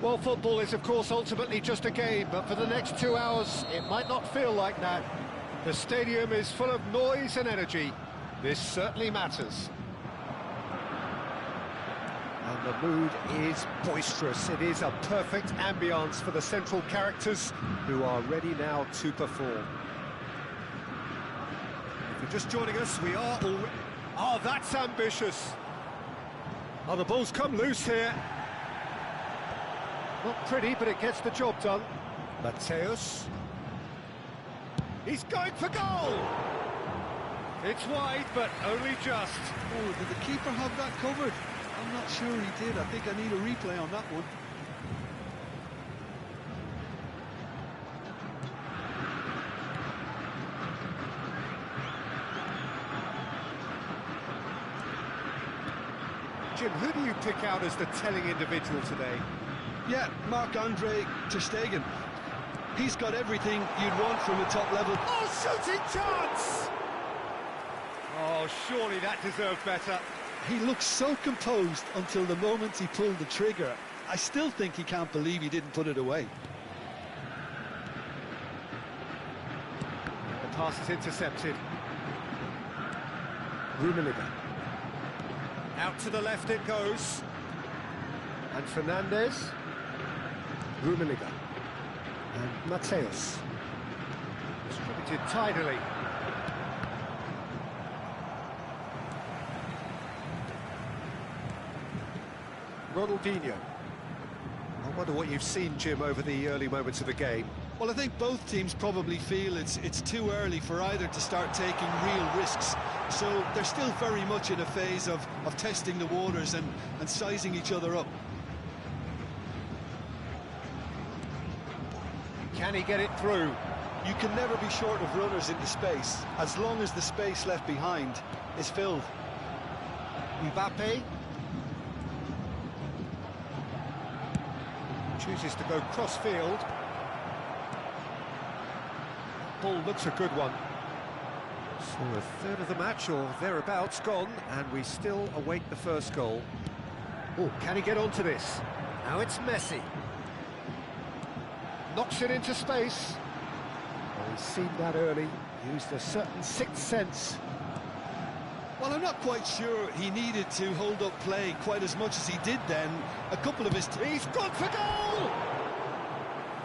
Well, football is, of course, ultimately just a game, but for the next 2 hours, it might not feel like that. The stadium is full of noise and energy. This certainly matters. And the mood is boisterous. It is a perfect ambience for the central characters who are ready now to perform. If you're just joining us, we are already... Oh, that's ambitious. Oh, the ball's come loose here. Not pretty, but it gets the job done. Mateus. He's going for goal! It's wide, but only just. Oh, did the keeper have that covered? I'm not sure he did. I think I need a replay on that one. Jim, who do you pick out as the telling individual today? Yeah, Marc-Andre ter Stegen. He's got everything you'd want from a top level. Oh, shooting chance! Oh, surely that deserved better. He looked so composed until the moment he pulled the trigger. I still think he can't believe he didn't put it away. The pass is intercepted. Rummenigge. Out to the left it goes. And Fernandez. Rummenigge. And Mateus. Distributed tidily. Ronaldinho. I wonder what you've seen, Jim, over the early moments of the game. Well, I think both teams probably feel it's too early for either to start taking real risks. So they're still very much in a phase of testing the waters and sizing each other up. Can he get it through? You can never be short of runners into space, as long as the space left behind is filled. Mbappe. Chooses to go cross-field. Ball looks a good one. So a third of the match, or thereabouts, gone, and we still await the first goal. Oh, can he get onto this? Now it's Messi. Knocks it into space. Well, he's seen that early, used a certain sixth sense. Well, I'm not quite sure he needed to hold up play quite as much as he did then. A couple of his... He's gone for goal!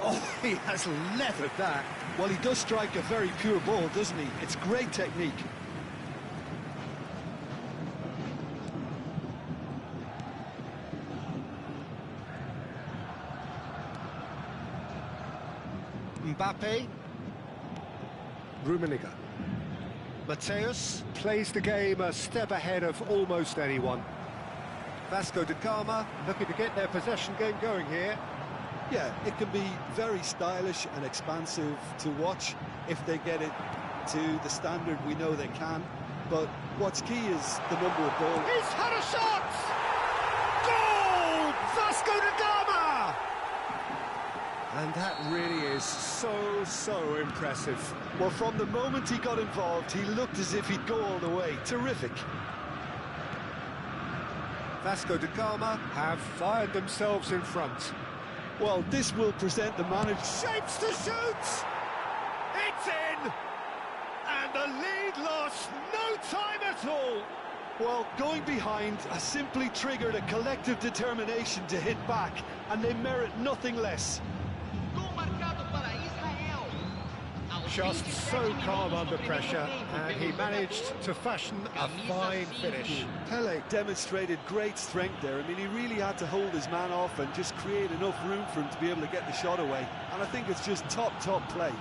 Oh, he has leathered that. Well, he does strike a very pure ball, doesn't he? It's great technique. Mbappe. Rummenigge. Mateus plays the game a step ahead of almost anyone. Vasco da Gama looking to get their possession game going here. Yeah, it can be very stylish and expansive to watch if they get it to the standard we know they can. But what's key is the number of goals. He's had a shot! Goal! Vasco da Gama! And that really is so impressive. Well, from the moment he got involved, he looked as if he'd go all the way. Terrific. Vasco da Gama have fired themselves in front. Well, this will present the manager. Shapes to shoot! It's in! And the lead lost no time at all! Well, going behind has simply triggered a collective determination to hit back, and they merit nothing less. Just so calm under pressure, and he managed to fashion a fine finish. Pele demonstrated great strength there. I mean, he really had to hold his man off and just create enough room for him to be able to get the shot away. And I think it's just top play.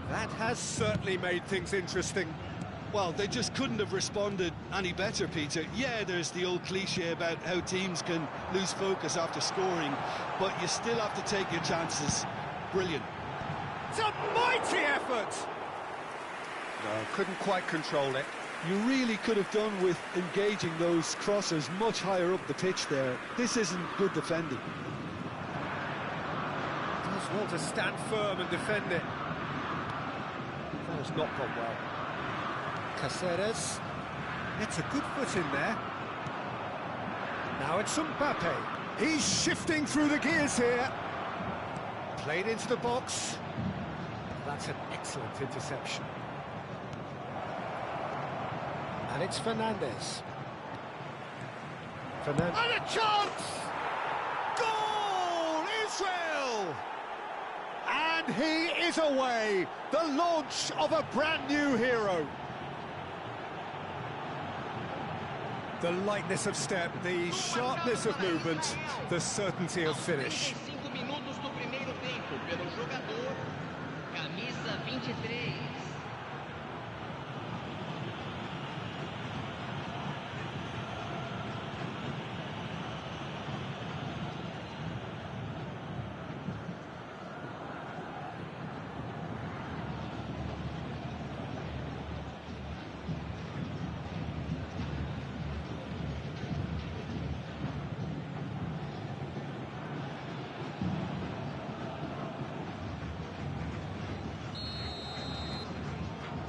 That has certainly made things interesting. Well, they just couldn't have responded any better, Peter. Yeah, there's the old cliche about how teams can lose focus after scoring, but you still have to take your chances. Brilliant. It's a mighty effort! No, couldn't quite control it. You really could have done with engaging those crosses much higher up the pitch there. This isn't good defending. Does well to stand firm and defend it. That has not gone well. Caceres gets a good foot in there. Now it's Mbappe. He's shifting through the gears here. Played into the box. That's an excellent interception. And it's Fernandez. And a chance! Goal! Israel! And he is away. The launch of a brand new hero. The lightness of step, the sharpness of movement, the certainty of finish. 35 minutos do primeiro tempo pelo jogador camisa 23.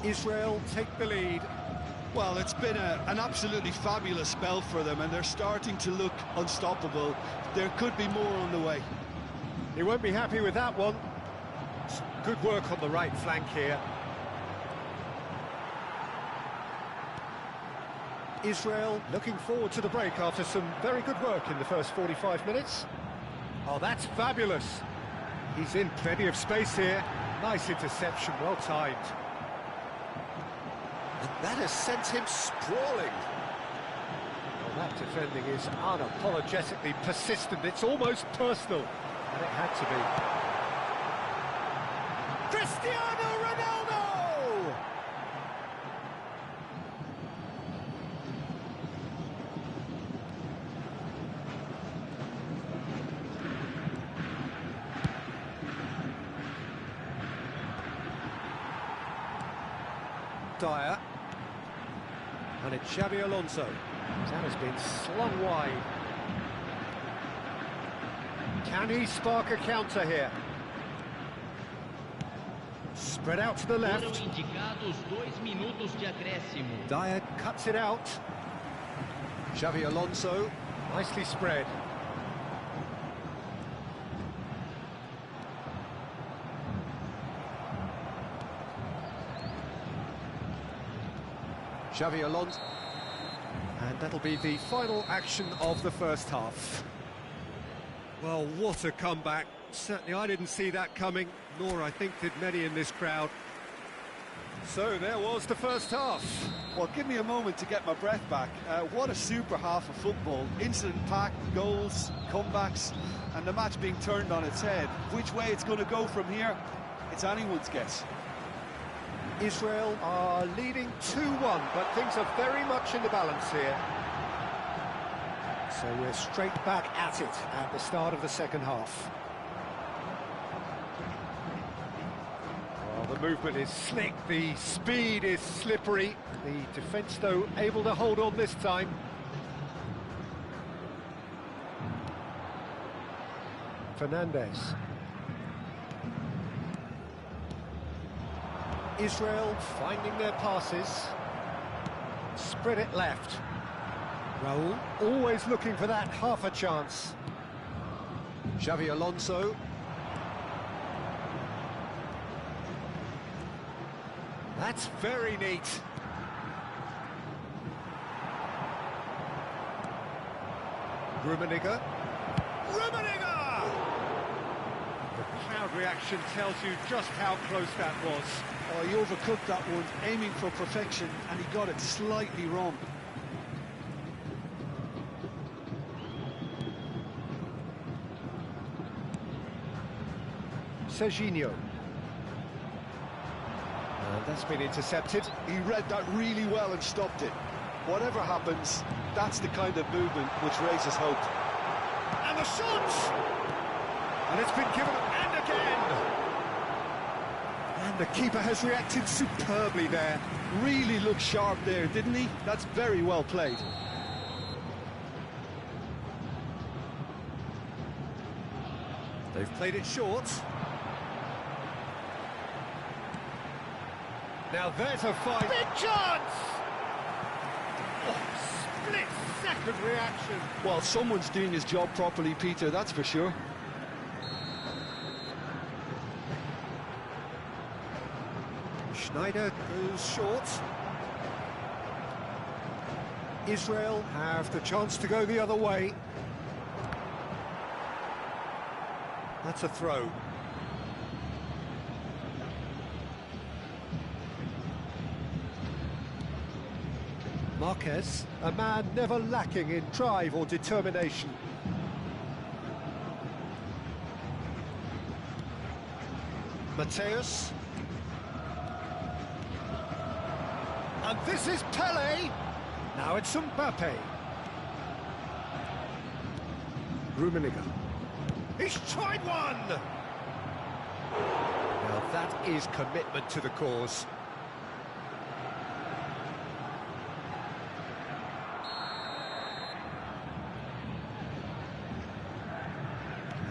Israel take the lead. Well, it's been an absolutely fabulous spell for them, and they're starting to look unstoppable. There could be more on the way. He won't be happy with that one. Good work on the right flank here. Israel looking forward to the break after some very good work in the first 45 minutes. Oh, that's fabulous. He's in plenty of space here. Nice interception, well timed. And that has sent him sprawling. Well, that defending is unapologetically persistent. It's almost personal, and it had to be. Cristiano Ronaldo! Dyer. And it's Xabi Alonso. That has been slung wide. Can he spark a counter here? Spread out to the left. Foram indicados 2 minutos de acréscimo. Dyer cuts it out. Xabi Alonso, nicely spread. Xabi Alonso. And that'll be the final action of the first half. Well, what a comeback. Certainly I didn't see that coming, nor I think did many in this crowd. So there was the first half. Well, give me a moment to get my breath back. What a super half of football. Incident-packed, goals, comebacks, and the match being turned on its head. Which way it's going to go from here, it's anyone's guess. Israel are leading 2-1, but things are very much in the balance here. So we're straight back at it at the start of the second half. Well, the movement is slick, the speed is slippery. The defence, though, able to hold on this time. Fernandez. Israel finding their passes. Spread it left. Raul always looking for that half a chance. Xabi Alonso. That's very neat. Rummenigge. Rummenigge! The crowd reaction tells you just how close that was. Oh, he overcooked that one, aiming for perfection, and he got it slightly wrong. Serginho. And That's been intercepted. He read that really well and stopped it. Whatever happens, that's the kind of movement which raises hope. And the shot! And it's been given, and again! And the keeper has reacted superbly there. Really looked sharp there, didn't he? That's very well played. They've played it short. Now there's a fight. Big chance! Oh, split-second reaction. Well, someone's doing his job properly, Peter, that's for sure. Schneider goes short. Israel have the chance to go the other way. That's a throw. Marquez, a man never lacking in drive or determination. Mateus. And this is Pele. Now it's Mbappe. Rummenigge. He's tried one! Now that is commitment to the cause.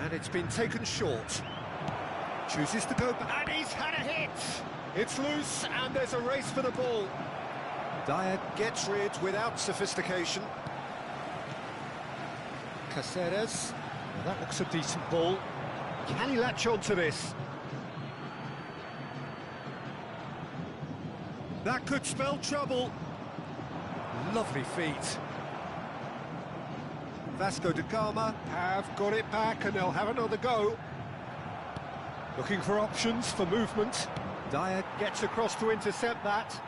And it's been taken short. Chooses to go back, and he's had a hit! It's loose, and there's a race for the ball. Dyer gets rid without sophistication. Caceres. Well, that looks a decent ball. Can he latch on to this? That could spell trouble. Lovely feet. Vasco da Gama have got it back and they'll have another go. Looking for options for movement. Dyer gets across to intercept that.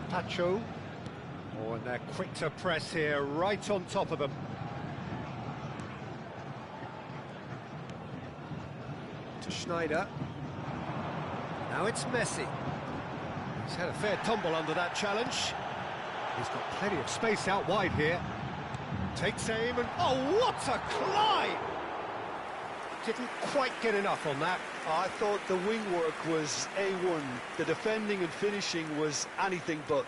Pacho. Oh, and they're quick to press here, right on top of them. To Schneider. Now it's Messi. He's had a fair tumble under that challenge. He's got plenty of space out wide here. Takes aim and... oh, what a climb! Didn't quite get enough on that. I thought the wing work was A1. The defending and finishing was anything but.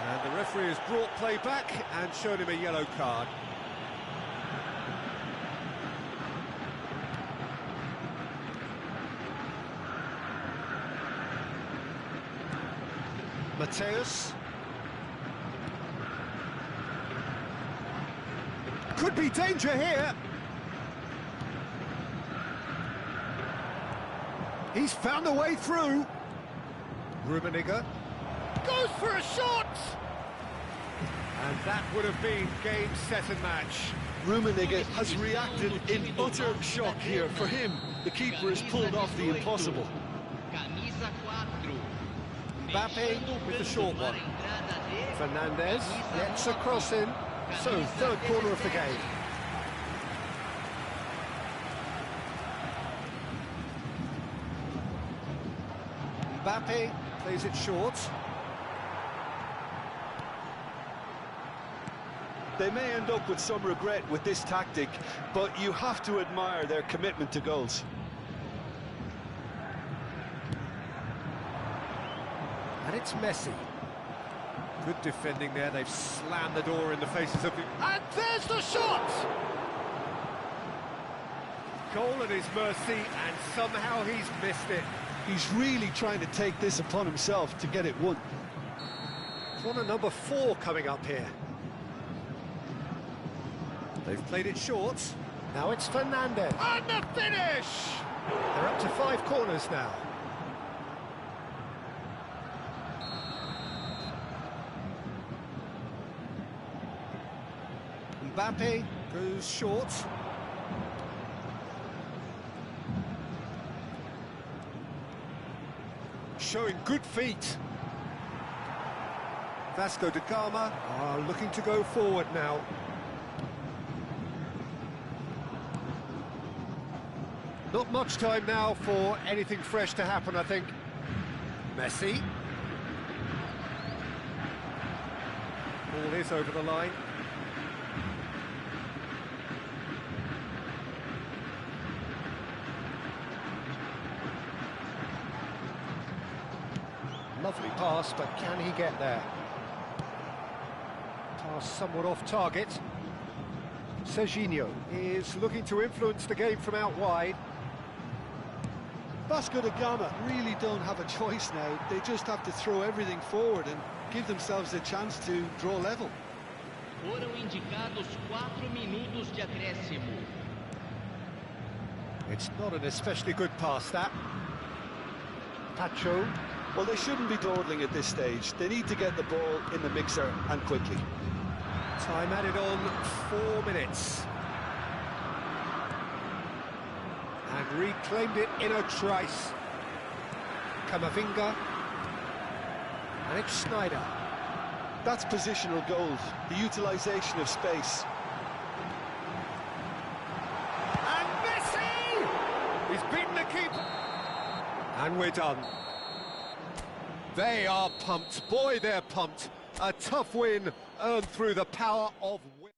And the referee has brought play back and showed him a yellow card. Mateus. Could be danger here. He's found a way through. Rummenigge goes for a shot! And that would have been game, set and match. Rummenigge has reacted in utter shock here. For him, the keeper has pulled off the impossible. Mbappe with the short one. Fernandez gets a cross in. So, third corner of the game. Mbappe plays it short. They may end up with some regret with this tactic, but you have to admire their commitment to goals. And it's Messi. Good defending there, they've slammed the door in the faces of... and there's the shot! Goal at his mercy, and somehow he's missed it. He's really trying to take this upon himself to get it won. Corner number 4 coming up here. They've played it short. Now it's Fernandez. And the finish! They're up to 5 corners now. Mbappe goes short. Showing good feet. Vasco da Gama are looking to go forward now. Not much time now for anything fresh to happen, I think. Messi. Ball is over the line. Lovely pass, but can he get there? Pass somewhat off target. Serginho is looking to influence the game from out wide. Vasco da Gama really don't have a choice now. They just have to throw everything forward and give themselves a chance to draw level. Foram indicados 4 minutos de acréscimo. It's not an especially good pass, that. Pacho. Well, they shouldn't be dawdling at this stage. They need to get the ball in the mixer and quickly. Time added on 4 minutes. And reclaimed it in a trice. Camavinga. And it's Schneider. That's positional goals, the utilisation of space. And Messi! He's beaten the keeper. And we're done. They are pumped. Boy, they're pumped. A tough win earned through the power of will.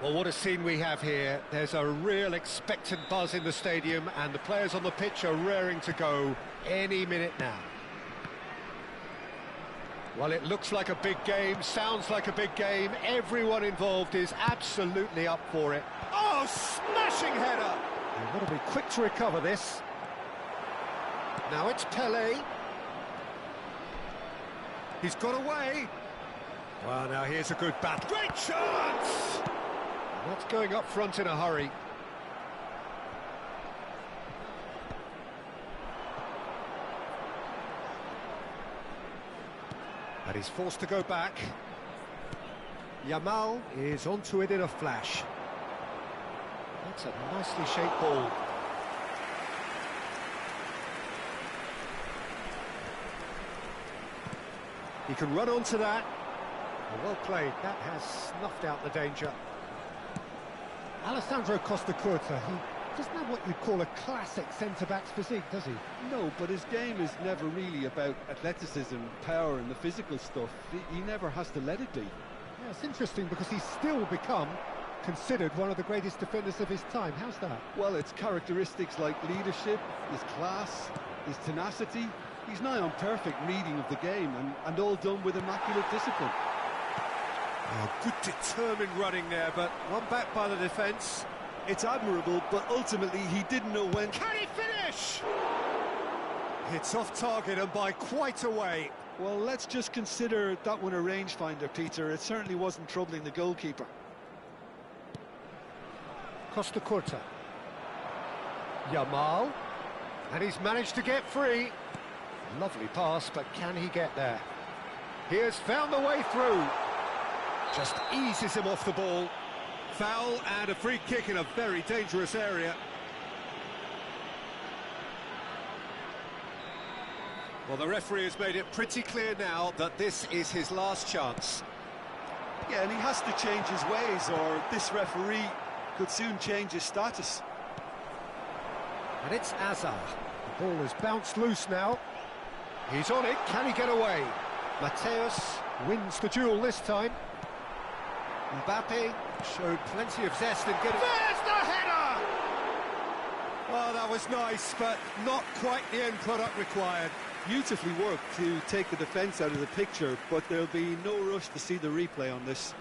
Well, what a scene we have here. There's a real expectant buzz in the stadium, and the players on the pitch are raring to go any minute now. Well, it looks like a big game, sounds like a big game. Everyone involved is absolutely up for it. Oh, smashing header! They've got to be quick to recover this. Now it's Pelé. He's got away. Well, now here's a good battle. Great chance! Not going up front in a hurry. And he's forced to go back. Yamal is onto it in a flash. That's a nicely shaped ball. He can run onto that. Well played. That has snuffed out the danger. Alessandro Costa Curta, he doesn't have what you'd call a classic centre-back's physique, does he? No, but his game is never really about athleticism, power and the physical stuff. He never has to let it be. Yeah, it's interesting because he's still become considered one of the greatest defenders of his time. How's that? Well, it's characteristics like leadership, his class, his tenacity. He's nigh on perfect reading of the game and all done with immaculate discipline. Oh, good determined running there, but one back by the defence. It's admirable, but ultimately he didn't know when. Can he finish? It's off target and by quite a way. Well, let's just consider that one a rangefinder, Peter. It certainly wasn't troubling the goalkeeper. Costa Curta. Yamal. And he's managed to get free. Lovely pass, but can he get there? He has found the way through. Just eases him off the ball. Foul and a free kick in a very dangerous area. Well, the referee has made it pretty clear now that this is his last chance. Yeah, and he has to change his ways, or this referee could soon change his status. And it's Azar. The ball has bounced loose now. He's on it. Can he get away? Mateus wins the duel this time. Mbappe showed plenty of zest in getting... There's the header! Oh, that was nice, but not quite the end product required. Beautifully worked to take the defence out of the picture, but there'll be no rush to see the replay on this.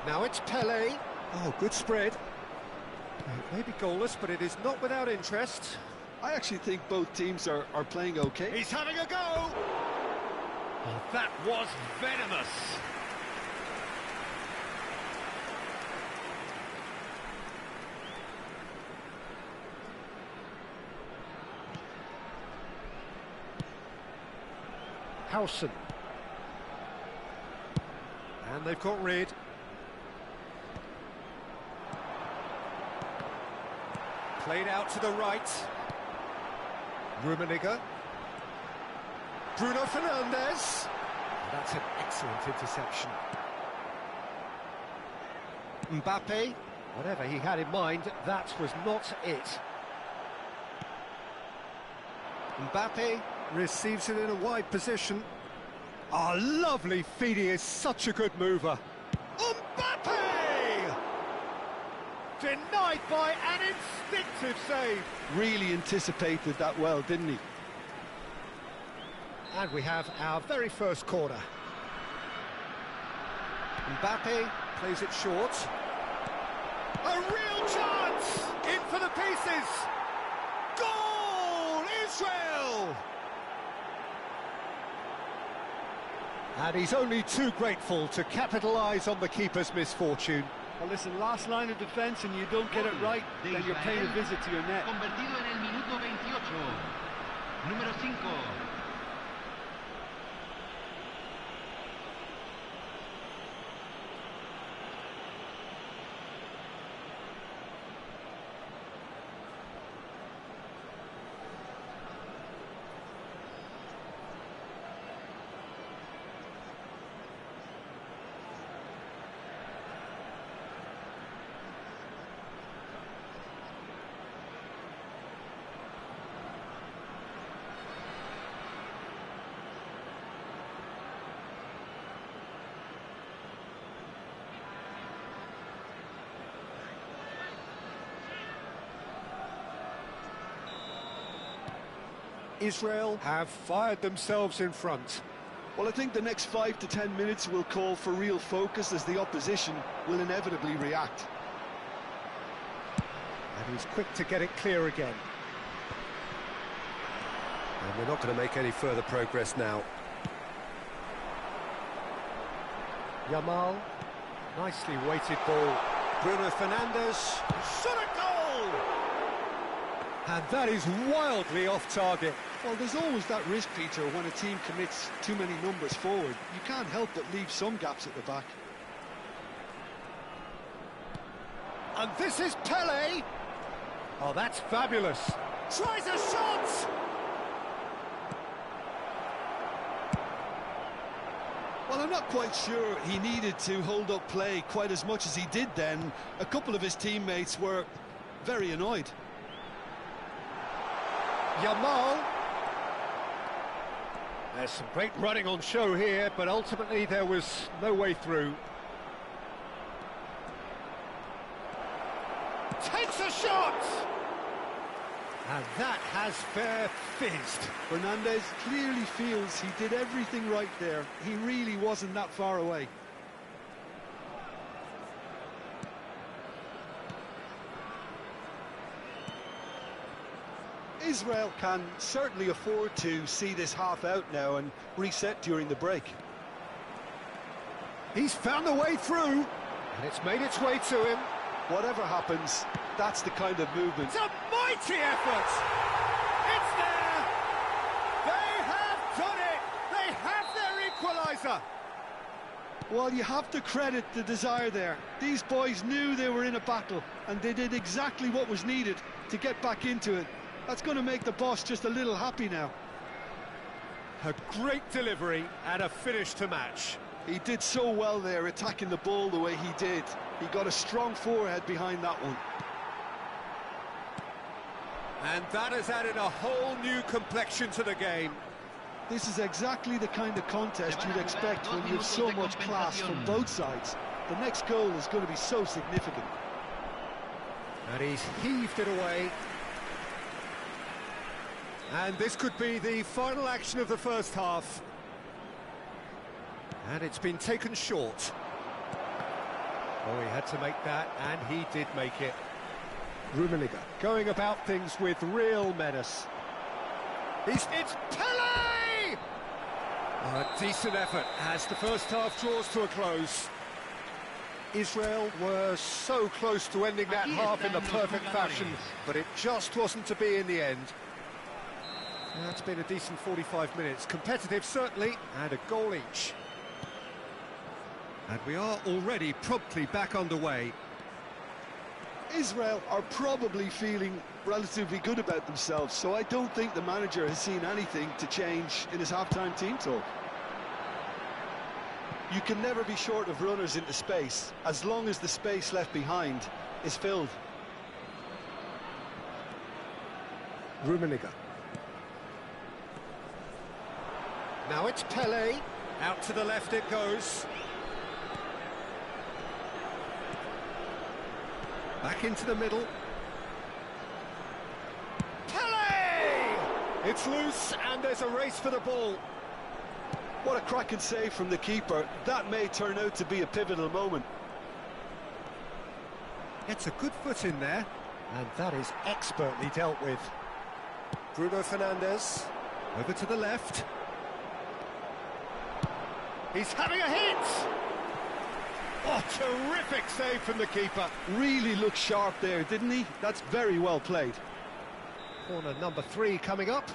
Now it's Pelé. Oh, good spread. It may be goalless, but it is not without interest. I actually think both teams are playing okay. He's having a go! Oh, that was venomous. Howson. And they've got rid. Played out to the right. Rummenigge. Bruno Fernandes. That's an excellent interception. Mbappe. Whatever he had in mind, that was not it. Mbappe receives it in a wide position. Oh, lovely feed, he is such a good mover. Mbappe! Denied by an instinctive save. Really anticipated that well, didn't he? And we have our very first corner. Mbappe plays it short. A real chance! In for the pieces! Goal! Israel! And he's only too grateful to capitalise on the keeper's misfortune. Well, listen, last line of defence and you don't get it right, then you're paying a visit to your net. Convertido en el minuto 28. Número 5. Israel have fired themselves in front. Well, I think the next 5 to 10 minutes will call for real focus as the opposition will inevitably react. And he's quick to get it clear again. And we're not going to make any further progress now. Yamal, nicely weighted ball. Bruno Fernandes, shot a goal! And that is wildly off target. Well, there's always that risk, Peter, when a team commits too many numbers forward. You can't help but leave some gaps at the back. And this is Pele. Oh, that's fabulous. Tries a shot! Well, I'm not quite sure he needed to hold up play quite as much as he did then. A couple of his teammates were very annoyed. Yamal. There's some great running on show here, but ultimately there was no way through. Takes a shot! And that has fair fizzed. Fernandes clearly feels he did everything right there. He really wasn't that far away. Israel can certainly afford to see this half out now and reset during the break. He's found a way through, and it's made its way to him. Whatever happens, that's the kind of movement. It's a mighty effort! It's there! They have done it! They have their equaliser! Well, you have to credit the desire there. These boys knew they were in a battle, and they did exactly what was needed to get back into it. That's going to make the boss just a little happy now. A great delivery and a finish to match. He did so well there, attacking the ball the way he did. He got a strong forehead behind that one. And that has added a whole new complexion to the game. This is exactly the kind of contest you'd expect when you have so much class from both sides. The next goal is going to be so significant. And he's heaved it away. And this could be the final action of the first half. And it's been taken short. Oh, he had to make that, and he did make it. Rummenigge going about things with real menace. It's Pele! A decent effort as the first half draws to a close. Israel were so close to ending that half in the perfect fashion, but it just wasn't to be in the end. That's been a decent 45 minutes. Competitive, certainly, and a goal each. And we are already promptly back underway. Israel are probably feeling relatively good about themselves, so I don't think the manager has seen anything to change in his half-time team talk. You can never be short of runners into space, as long as the space left behind is filled. Rummenigge. Now it's Pele. Out to the left it goes. Back into the middle. Pele! It's loose and there's a race for the ball. What a cracking save from the keeper. That may turn out to be a pivotal moment. Gets a good foot in there, and that is expertly dealt with. Bruno Fernandes, over to the left. He's having a hit! Oh, terrific save from the keeper. Really looked sharp there, didn't he? That's very well played. Corner number 3 coming up.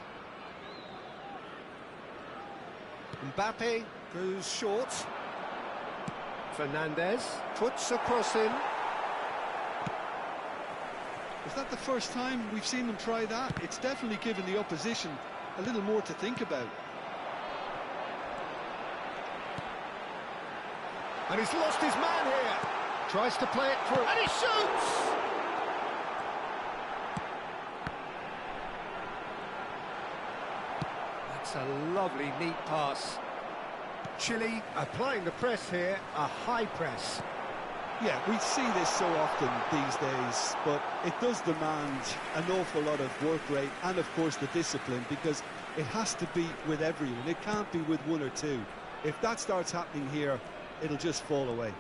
Mbappe goes short. Fernandes puts a cross in. Is that the first time we've seen them try that? It's definitely given the opposition a little more to think about. And he's lost his man here. Tries to play it through, and he shoots! That's a lovely, neat pass. Chile applying the press here, a high press. Yeah, we see this so often these days, but it does demand an awful lot of work rate and, of course, the discipline, because it has to be with everyone. It can't be with one or two. If that starts happening here, it'll just fall away.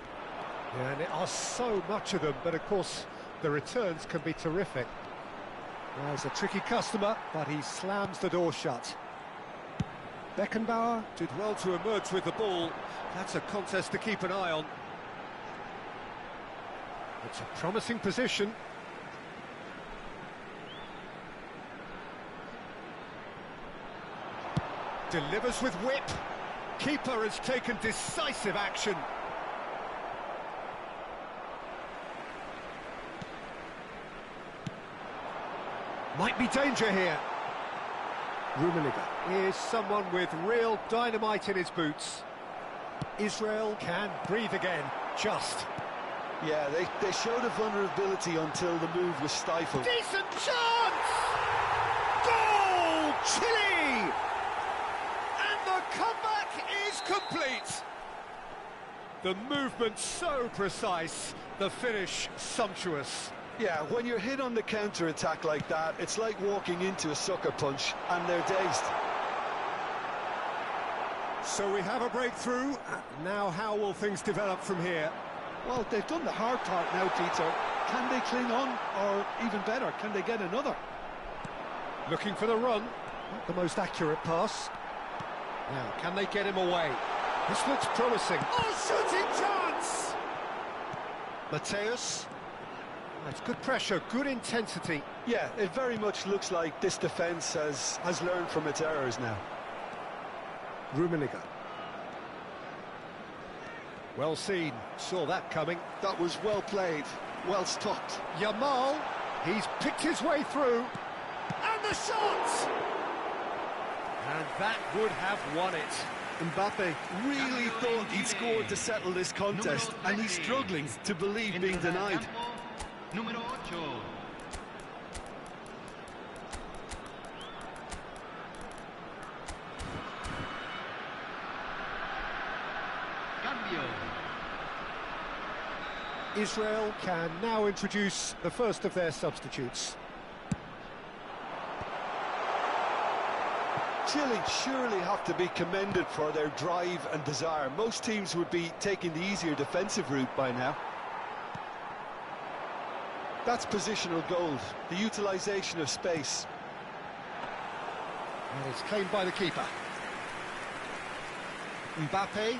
Yeah, and there are so much of them, but of course the returns can be terrific. Well, he's a tricky customer, but he slams the door shut. Beckenbauer did well to emerge with the ball. That's a contest to keep an eye on. It's a promising position. Delivers with whip. Keeper has taken decisive action. Might be danger here. Rummenigge is someone with real dynamite in his boots. Israel can breathe again, just. Yeah, they showed a vulnerability until the move was stifled. Decent chance! Goal! Chile! And the comeback is complete. The movement so precise, the finish sumptuous. Yeah, when you're hit on the counter-attack like that, it's like walking into a sucker punch, and they're dazed. So we have a breakthrough. Now how will things develop from here? Well, they've done the hard part now, Peter. Can they cling on, or even better, can they get another? Looking for the run. Not the most accurate pass. Now, can they get him away? This looks promising. Oh, shooting chance! Mateus. That's good pressure, good intensity. Yeah, it very much looks like this defence has learned from its errors now. Rummenigge. Well seen, saw that coming. That was well played, well stopped. Yamal, he's picked his way through. And the shot! And that would have won it. Mbappe really thought he'd scored to settle this contest, and he's struggling to believe being denied. Número 8. Cambio. Israel can now introduce the first of their substitutes. Chile surely have to be commended for their drive and desire. Most teams would be taking the easier defensive route by now. That's positional gold, the utilisation of space. And it's claimed by the keeper. Mbappe.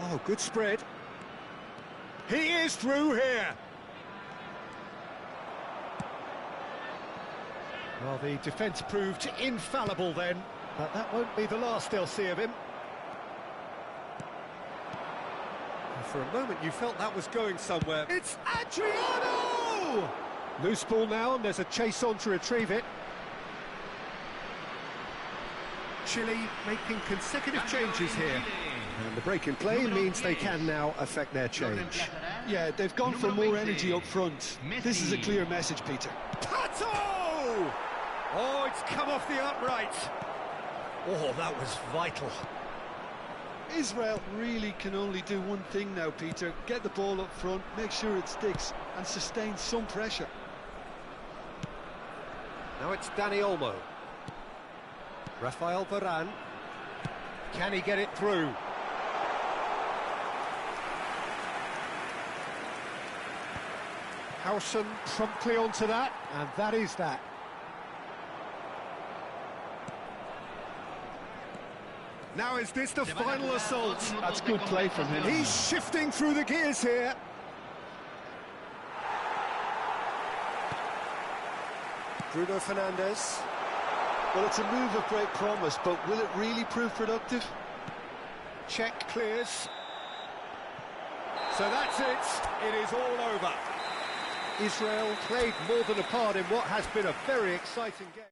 Oh, good spread. He is through here. Well, the defence proved infallible then, but that won't be the last they'll see of him. And for a moment you felt that was going somewhere. It's Adriano! Loose ball now, and there's a chase on to retrieve it. Chile making consecutive changes here. And the break in play means they can now affect their change. Yeah, they've gone for more energy up front. This is a clear message, Peter. Pato! Oh, it's come off the upright. Oh, that was vital. Israel really can only do one thing now, Peter. Get the ball up front, make sure it sticks, and sustain some pressure. Now it's Dani Olmo. Rafael Varane. Can he get it through? Howson promptly onto that, and that is that. Now is this the final assault? That's good play from him. He's shifting through the gears here. Bruno Fernandes. Well, it's a move of great promise, but will it really prove productive? Check clears. So that's it. It is all over. Israel played more than a part in what has been a very exciting game.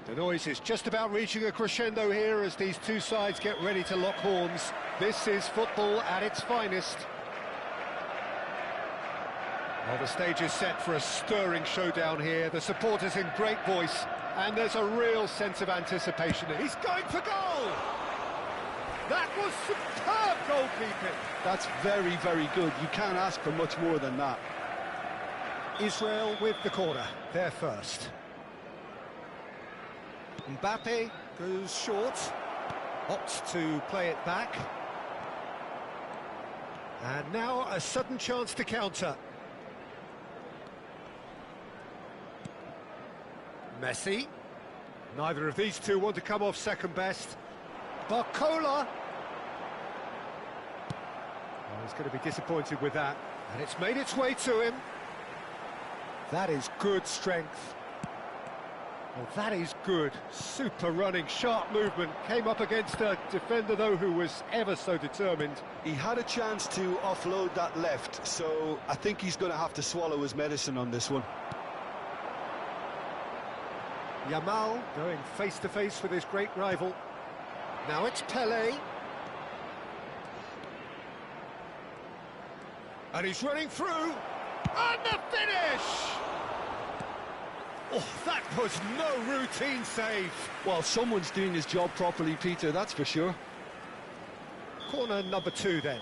The noise is just about reaching a crescendo here as these two sides get ready to lock horns. This is football at its finest. Well, the stage is set for a stirring showdown here. The supporters in great voice, and there's a real sense of anticipation. He's going for goal! That was superb goalkeeping! That's very, very good. You can't ask for much more than that. Israel with the corner, they're first. Mbappe goes short, opts to play it back. And now a sudden chance to counter. Messi. Neither of these two want to come off second best. Barcola. Oh, he's going to be disappointed with that. And it's made its way to him. That is good strength. Well, that is good. Super running, sharp movement. Came up against a defender, though, who was ever so determined. He had a chance to offload that left, so I think he's going to have to swallow his medicine on this one. Yamal going face-to-face with his great rival. Now it's Pelé. And he's running through. And the finish! Oh, that was no routine save. Well, someone's doing his job properly, Peter, that's for sure. Corner number 2 then.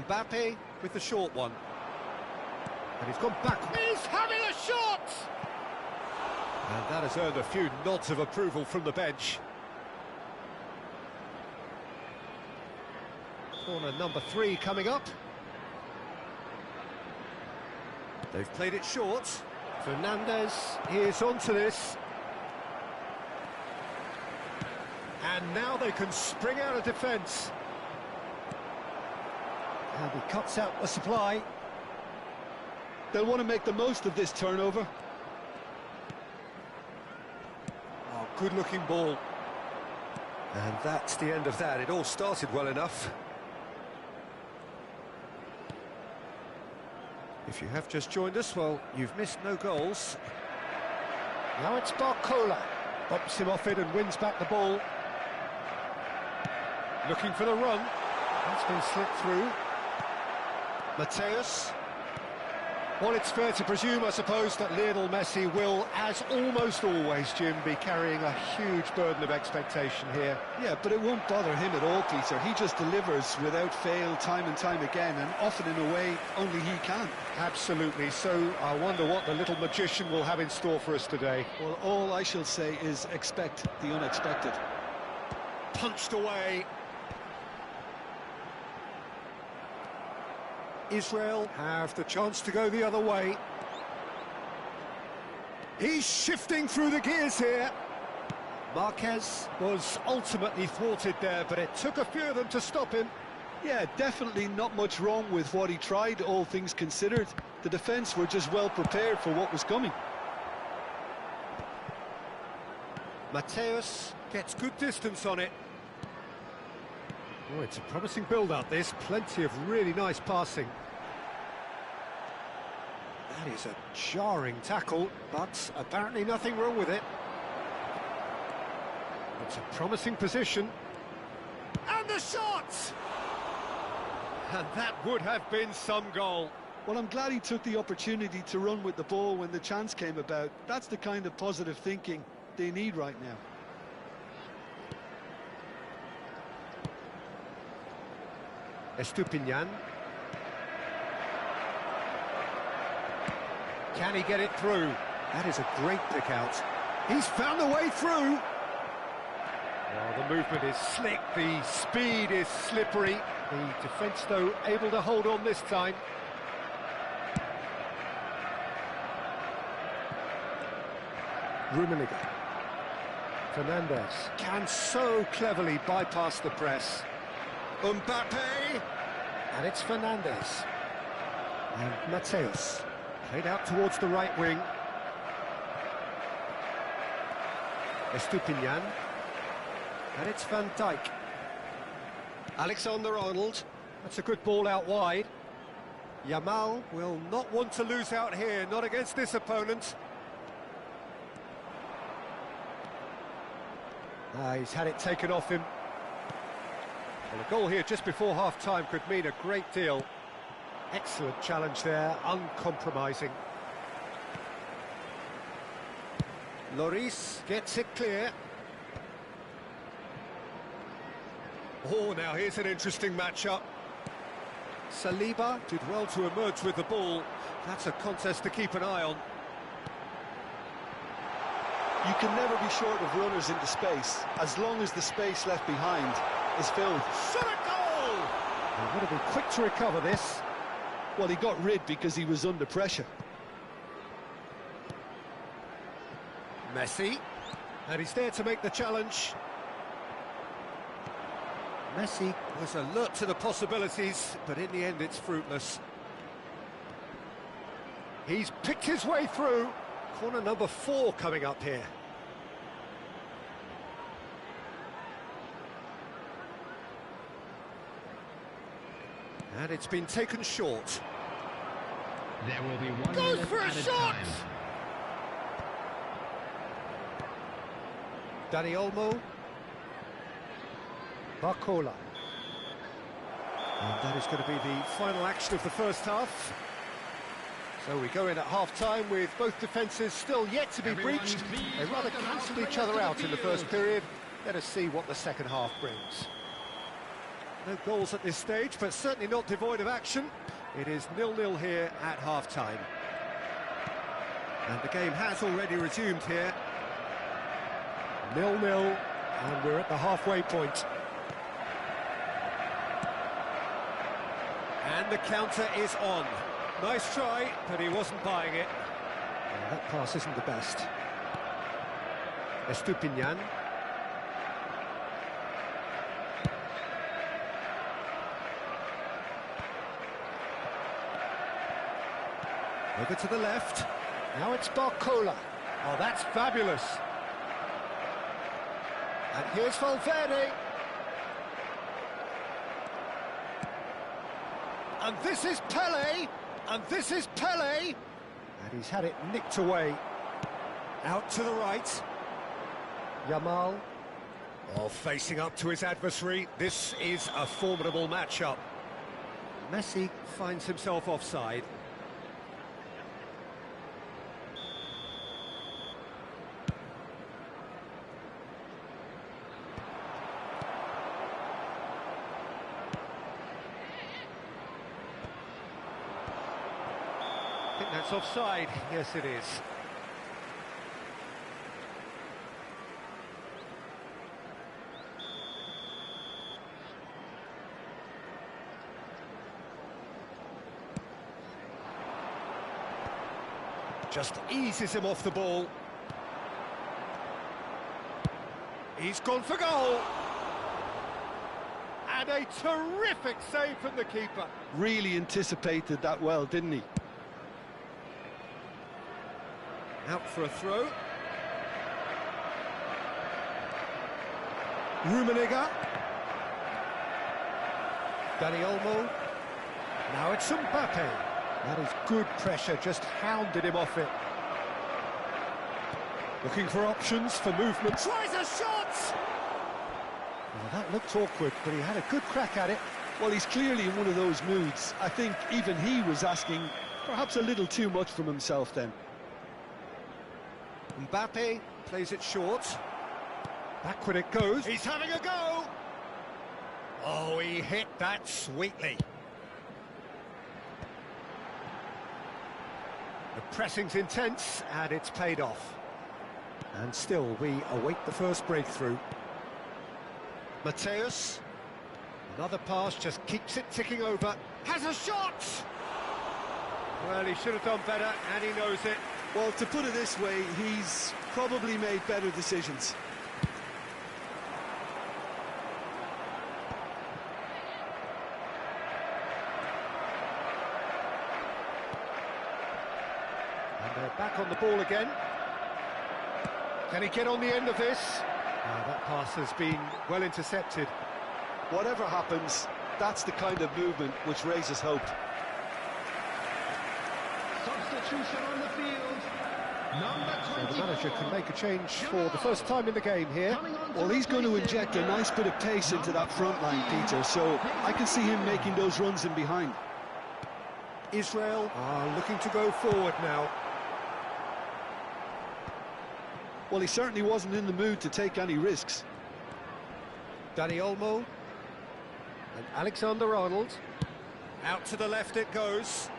Mbappe with the short one. And he's gone back. He's having a shot! And that has earned a few nods of approval from the bench. Corner number 3 coming up. They've played it short. Fernandes is onto this. And now they can spring out of defence. And he cuts out the supply. They'll want to make the most of this turnover. Oh, good-looking ball. And that's the end of that. It all started well enough. If you have just joined us, well, you've missed no goals. Now it's Barcola. Bumps him off it and wins back the ball. Looking for the run. That's been slipped through. Mateus. Well, it's fair to presume, I suppose, that Lionel Messi will, as almost always, Jim, be carrying a huge burden of expectation here. Yeah, but it won't bother him at all, Peter. He just delivers without fail time and time again, and often in a way only he can. Absolutely. So I wonder what the little magician will have in store for us today. Well, all I shall say is expect the unexpected. Punched away. Israel have the chance to go the other way. He's shifting through the gears here. Marquez was ultimately thwarted there, but it took a few of them to stop him. Yeah, definitely not much wrong with what he tried, all things considered. The defence were just well prepared for what was coming. Mateus gets good distance on it. Oh, it's a promising build-up, this. Plenty of really nice passing. That is a jarring tackle, but apparently nothing wrong with it. It's a promising position. And the shot! And that would have been some goal. Well, I'm glad he took the opportunity to run with the ball when the chance came about. That's the kind of positive thinking they need right now. Estupinian. Can he get it through? That is a great pick out. He's found the way through. Well, the movement is slick, the speed is slippery. The defence, though, able to hold on this time. Rummenigge. Fernandez can so cleverly bypass the press. Mbappe! And it's Fernandez. And Mateus. Played out towards the right wing. Estupinian. And it's Van Dijk. Alexander-Arnold. That's a good ball out wide. Yamal will not want to lose out here, not against this opponent. He's had it taken off him. Well, a goal here just before half-time could mean a great deal. Excellent challenge there, uncompromising. Lloris gets it clear. Oh, now here's an interesting matchup. Saliba did well to emerge with the ball. That's a contest to keep an eye on. You can never be short of runners into space, as long as the space left behind is filled. Shot a goal! They've got to be quick to recover this. Well, he got rid because he was under pressure. Messi, and he's there to make the challenge. Messi was alert to the possibilities, but in the end it's fruitless. He's picked his way through. Corner number 4 coming up here. And it's been taken short. There will be 1 Goes minute for a added shot! time. Dani Olmo. Barcola. And that is going to be the final action of the first half. So we go in at half-time with both defences still yet to be breached. They rather cancelled each other out in the first period. Let us see what the second half brings. No goals at this stage, but certainly not devoid of action. It is 0-0 here at half-time. And the game has already resumed here. 0-0, and we're at the halfway point. And the counter is on. Nice try, but he wasn't buying it. Well, that pass isn't the best. Estupinian. Over to the left. Now it's Barcola. Oh, that's fabulous. And here's Valverde. And this is Pelé. And this is Pelé. And he's had it nicked away. Out to the right. Yamal. Oh, facing up to his adversary. This is a formidable matchup. Messi finds himself offside. That's offside. Yes, it is. Just eases him off the ball. He's gone for goal. And a terrific save from the keeper. Really anticipated that well, didn't he? Out for a throw. Rummenigge. Dani Olmo. Now it's Mbappe. That is good pressure, just hounded him off it. Looking for options, for movement. Tries a shot! Well, that looked awkward, but he had a good crack at it. Well, he's clearly in one of those moods. I think even he was asking perhaps a little too much from himself then. Mbappe plays it short. Backward it goes. He's having a go! Oh, he hit that sweetly. The pressing's intense, and it's paid off. And still, we await the first breakthrough. Mateus. Another pass, just keeps it ticking over. Has a shot! Well, he should have done better, and he knows it. Well, to put it this way, he's probably made better decisions. And they're back on the ball again. Can he get on the end of this? That pass has been well intercepted. Whatever happens, that's the kind of movement which raises hope. Substitution on the field. So the manager can make a change for the first time in the game here. Well, he's going to inject a nice bit of pace into that front line, Peter, so I can see him making those runs in behind. Israel are looking to go forward now. Well, he certainly wasn't in the mood to take any risks. Dani Olmo and Alexander-Arnold. Out to the left it goes.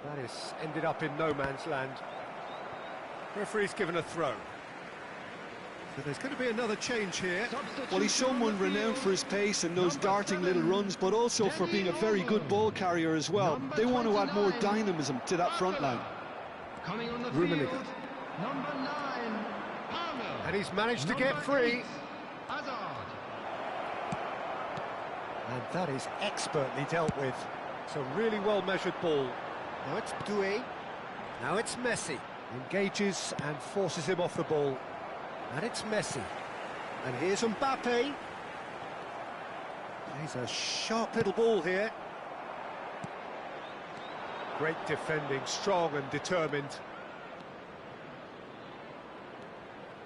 That is ended up in no man's land. Referee's given a throw. So there's going to be another change here. Well, he's someone renowned for his pace and those darting little runs, but also for being a very good ball carrier as well. They want to add more dynamism to that front line. Coming on the Rummenigge. field, number 9, Palmer. And he's managed to get free. Hazard. And that is expertly dealt with. It's a really well-measured ball. Now it's Doué. Now it's Messi. Engages and forces him off the ball. And it's Messi. And here's Mbappe. He's a sharp little ball here. Great defending, strong and determined.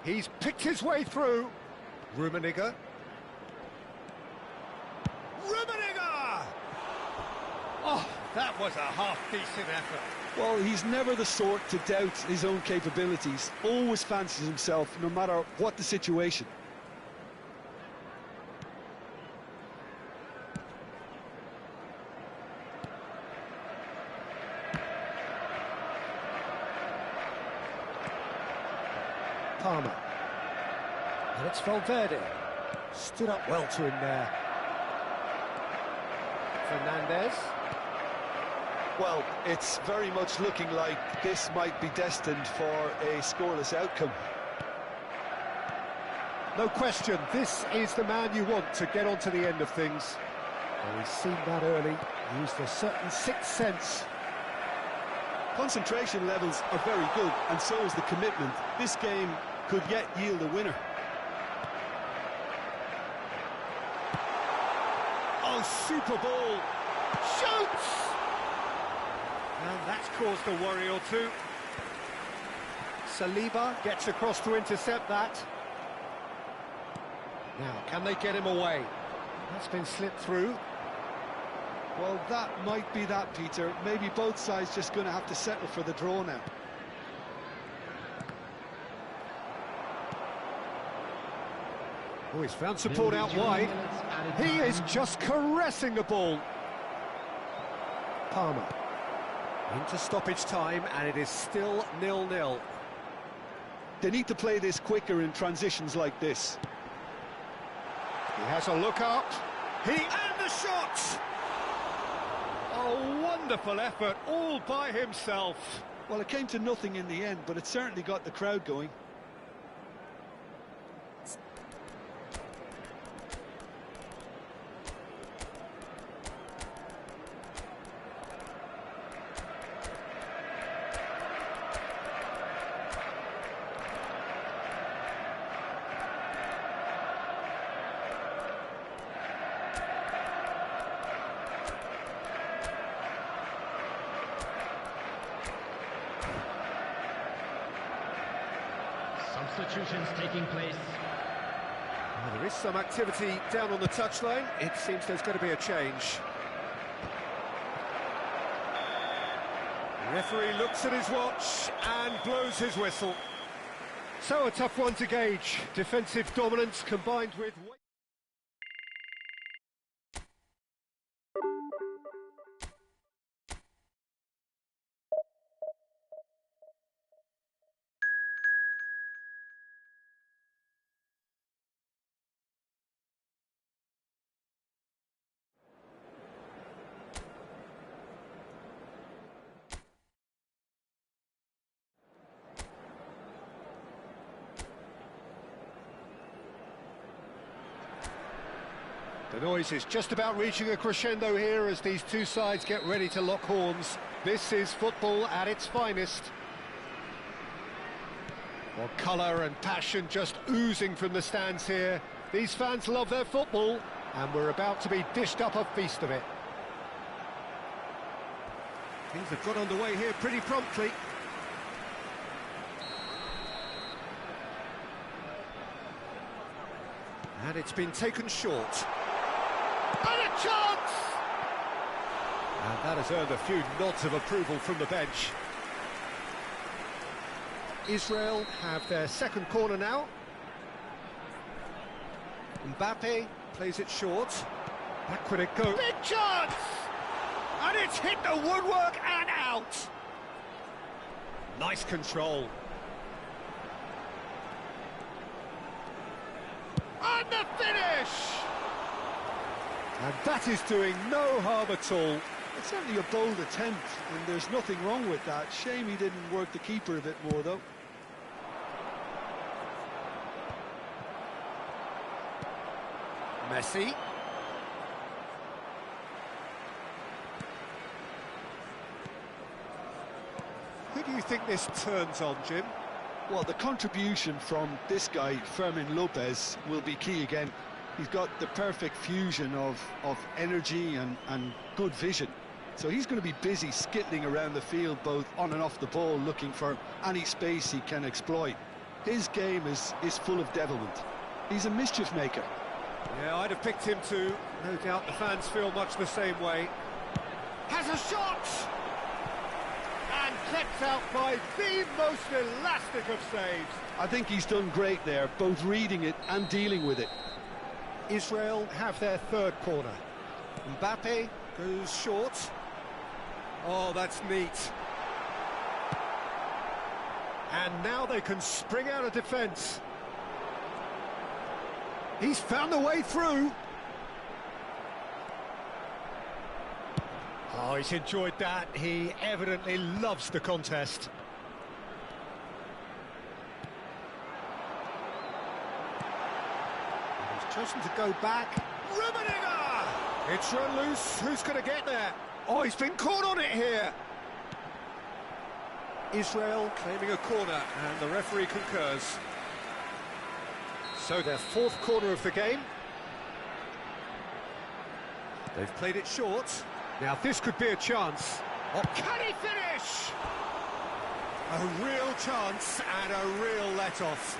He's picked his way through. Rummenigge. Rummenigge! Oh, that was a half-decent effort. Well, he's never the sort to doubt his own capabilities. Always fancies himself, no matter what the situation. Palmer. And it's Valverde. Stood up well to him there. Fernandez. Well, it's very much looking like this might be destined for a scoreless outcome. No question, this is the man you want to get onto the end of things. Well, we've seen that early, used a certain sixth sense. Concentration levels are very good, and so is the commitment. This game could yet yield a winner. Oh, super ball! Shoots! And that's caused a worry or two. Saliba gets across to intercept that. Now, can they get him away? That's been slipped through. Well, that might be that, Peter. Maybe both sides just going to have to settle for the draw now. Oh, he's found support out wide. He is just caressing the ball. Palmer. Into stoppage time, and it is still 0-0. They need to play this quicker in transitions like this. He has a look up. And the shot! Oh, wonderful effort, all by himself. Well, it came to nothing in the end, but it certainly got the crowd going. Substitutions taking place. Well, there is some activity down on the touchline. It seems there's going to be a change. The referee looks at his watch and blows his whistle. So a tough one to gauge. Defensive dominance combined with... The noise is just about reaching a crescendo here as these two sides get ready to lock horns. This is football at its finest. Well, colour and passion just oozing from the stands here. These fans love their football, and we're about to be dished up a feast of it. Things have got underway here pretty promptly. And it's been taken short. And a chance! And that has earned a few nods of approval from the bench. Israel have their second corner now. Mbappe plays it short. Backward it goes. Big chance! And it's hit the woodwork and out! Nice control. And the finish! And that is doing no harm at all. It's certainly a bold attempt, and there's nothing wrong with that. Shame he didn't work the keeper a bit more, though. Messi. Who do you think this turns on, Jim? Well, the contribution from this guy, Fermin Lopez, will be key again. He's got the perfect fusion of energy and good vision. So he's going to be busy skittling around the field, both on and off the ball, looking for any space he can exploit. His game is full of devilment. He's a mischief maker. Yeah, I'd have picked him too. No doubt the fans feel much the same way. Has a shot! And kept out by the most elastic of saves. I think he's done great there, both reading it and dealing with it. Israel have their third corner. Mbappe goes short. Oh, that's neat. And now they can spring out of defence. He's found a way through. Oh, he's enjoyed that. He evidently loves the contest. He's chosen to go back. Rummenigge! It's run loose. Who's going to get there? Oh, he's been caught on it here. Israel claiming a corner, and the referee concurs. So their fourth corner of the game. They've played it short. Now this could be a chance. Oh, can he finish? A real chance and a real let-off.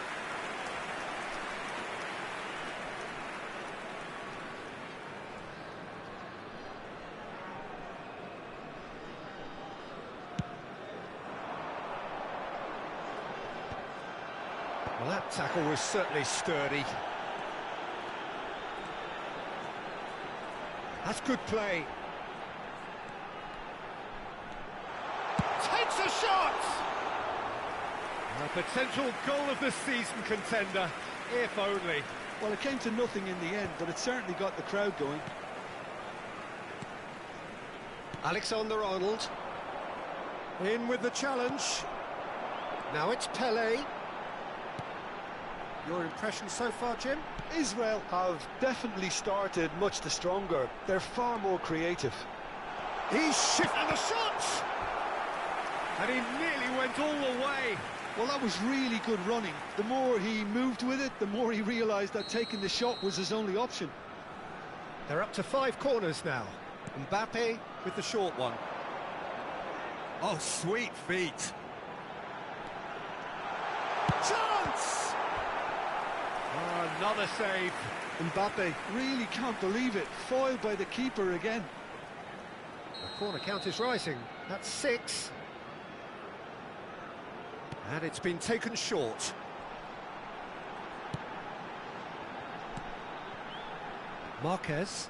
Well, that tackle was certainly sturdy. That's good play. shot! A potential goal of the season contender, if only. Well, it came to nothing in the end, but it certainly got the crowd going. Alexander-Arnold. In with the challenge. Now it's Pelé. Your impression so far, Jim? Israel have definitely started much the stronger. They're far more creative. He's shifting the shot! And he nearly went all the way. Well, that was really good running. The more he moved with it, the more he realised that taking the shot was his only option. They're up to 5 corners now. Mbappe with the short one. Oh, sweet feet. Chance! Oh, another save. Mbappe really can't believe it. Foiled by the keeper again. The corner count is rising. That's 6. And it's been taken short. Marquez.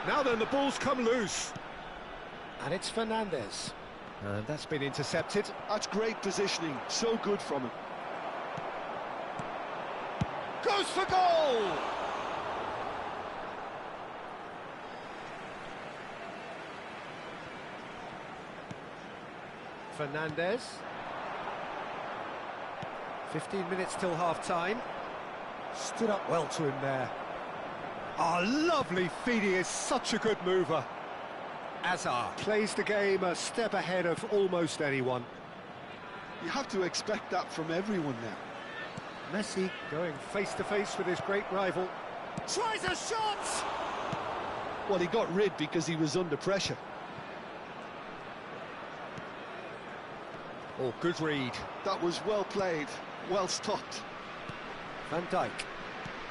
Now then, the ball's come loose. And it's Fernandez. And that's been intercepted. That's great positioning. So good from him. Goes for goal! Fernandez. 15 minutes till half-time. Stood up well to him there. Oh, lovely feed, he is such a good mover. Azar plays the game a step ahead of almost anyone. You have to expect that from everyone now. Messi going face-to-face with his great rival. Tries a shot! Well, he got rid because he was under pressure. Oh, good read. That was well played, well stopped. Van Dijk.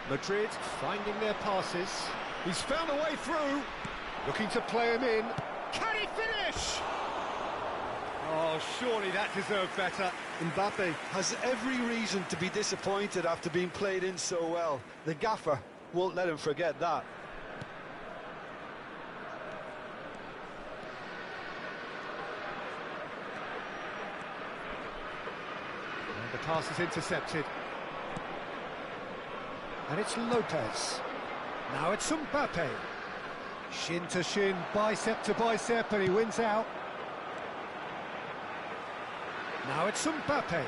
Madrid finding their passes. He's found a way through. Looking to play him in. Can he finish? Oh, surely that deserved better. Mbappe has every reason to be disappointed after being played in so well. The gaffer won't let him forget that. And the pass is intercepted. And it's Lopez. Now it's Mbappe. Shin to shin, bicep to bicep, and he wins out. Now it's Mbappe.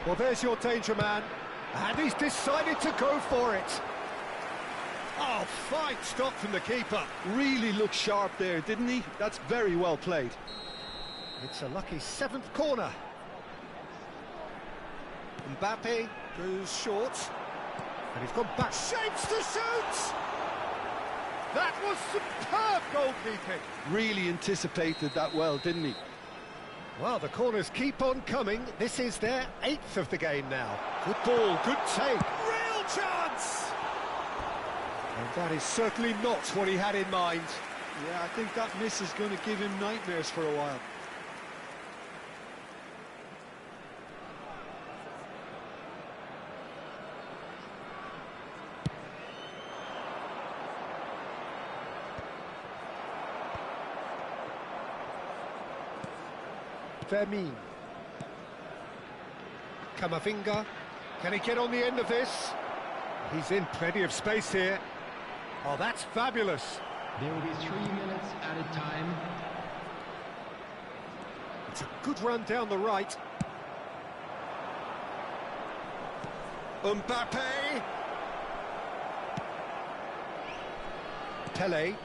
Well, there's your danger man. And he's decided to go for it. Oh, fine stop from the keeper. Really looked sharp there, didn't he? That's very well played. It's a lucky 7th corner. Mbappe goes short. And he's gone back. Shapes to shoot! That was superb goalkeeping. Really anticipated that well, didn't he? Well, the corners keep on coming. This is their 8th of the game now. Good ball, good take. Real chance! And that is certainly not what he had in mind. Yeah, I think that miss is going to give him nightmares for a while. Vermin. Camavinga. Can he get on the end of this? He's in plenty of space here. Oh, that's fabulous. There will be 3 minutes added time. It's a good run down the right. Mbappe. Pelé.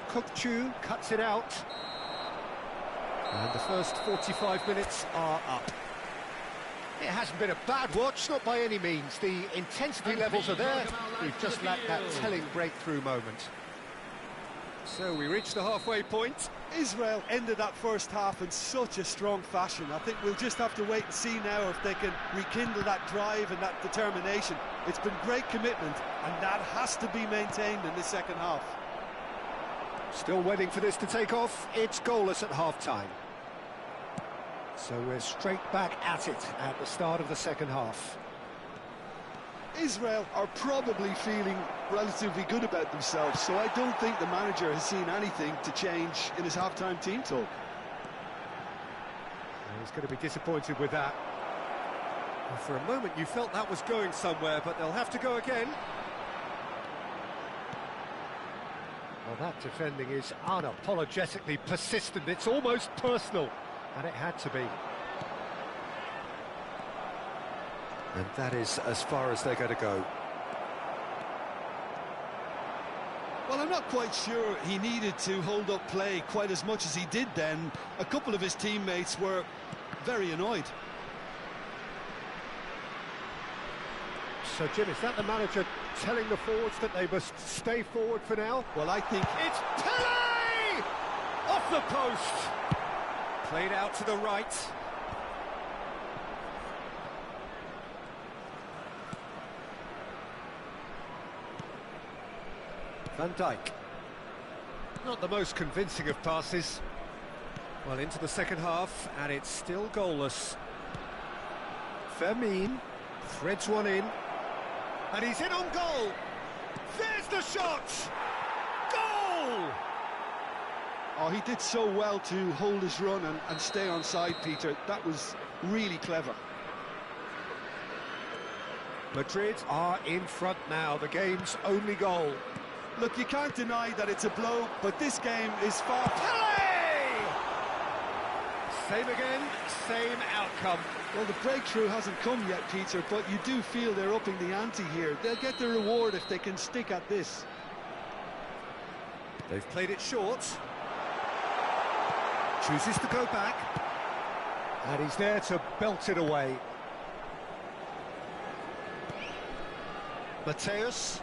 Kukçu cuts it out. And the first 45 minutes are up. It hasn't been a bad watch, not by any means. The intensity levels are there. We've just lacked that telling breakthrough moment. So we reach the halfway point. Israel ended that first half in such a strong fashion. I think we'll just have to wait and see now if they can rekindle that drive and that determination. It's been great commitment, and that has to be maintained in the second half. Still waiting for this to take off. It's goalless at half-time. So we're straight back at it at the start of the second half. Israel are probably feeling relatively good about themselves, so I don't think the manager has seen anything to change in his half-time team talk. He's going to be disappointed with that. Well, for a moment you felt that was going somewhere, but they'll have to go again. Well, that defending is unapologetically persistent. It's almost personal, and it had to be. And that is as far as they're going to go. Well, I'm not quite sure he needed to hold up play quite as much as he did then. A couple of his teammates were very annoyed. So, Jim, is that the manager telling the forwards that they must stay forward for now? Well, I think... It's Pele! Off the post! Played out to the right. Van Dijk. Not the most convincing of passes. Well, into the second half, and it's still goalless. Fermin threads one in, and he's in on goal. There's the shot! Goal! Oh, he did so well to hold his run and stay on side, Peter. That was really clever. Madrid are in front now, the game's only goal. Look, you can't deny that it's a blow, but this game is far... Pele! Same again, same outcome. Well, the breakthrough hasn't come yet, Peter, but you do feel they're upping the ante here. They'll get the reward if they can stick at this. They've played it short. Chooses to go back. And he's there to belt it away. Mateus.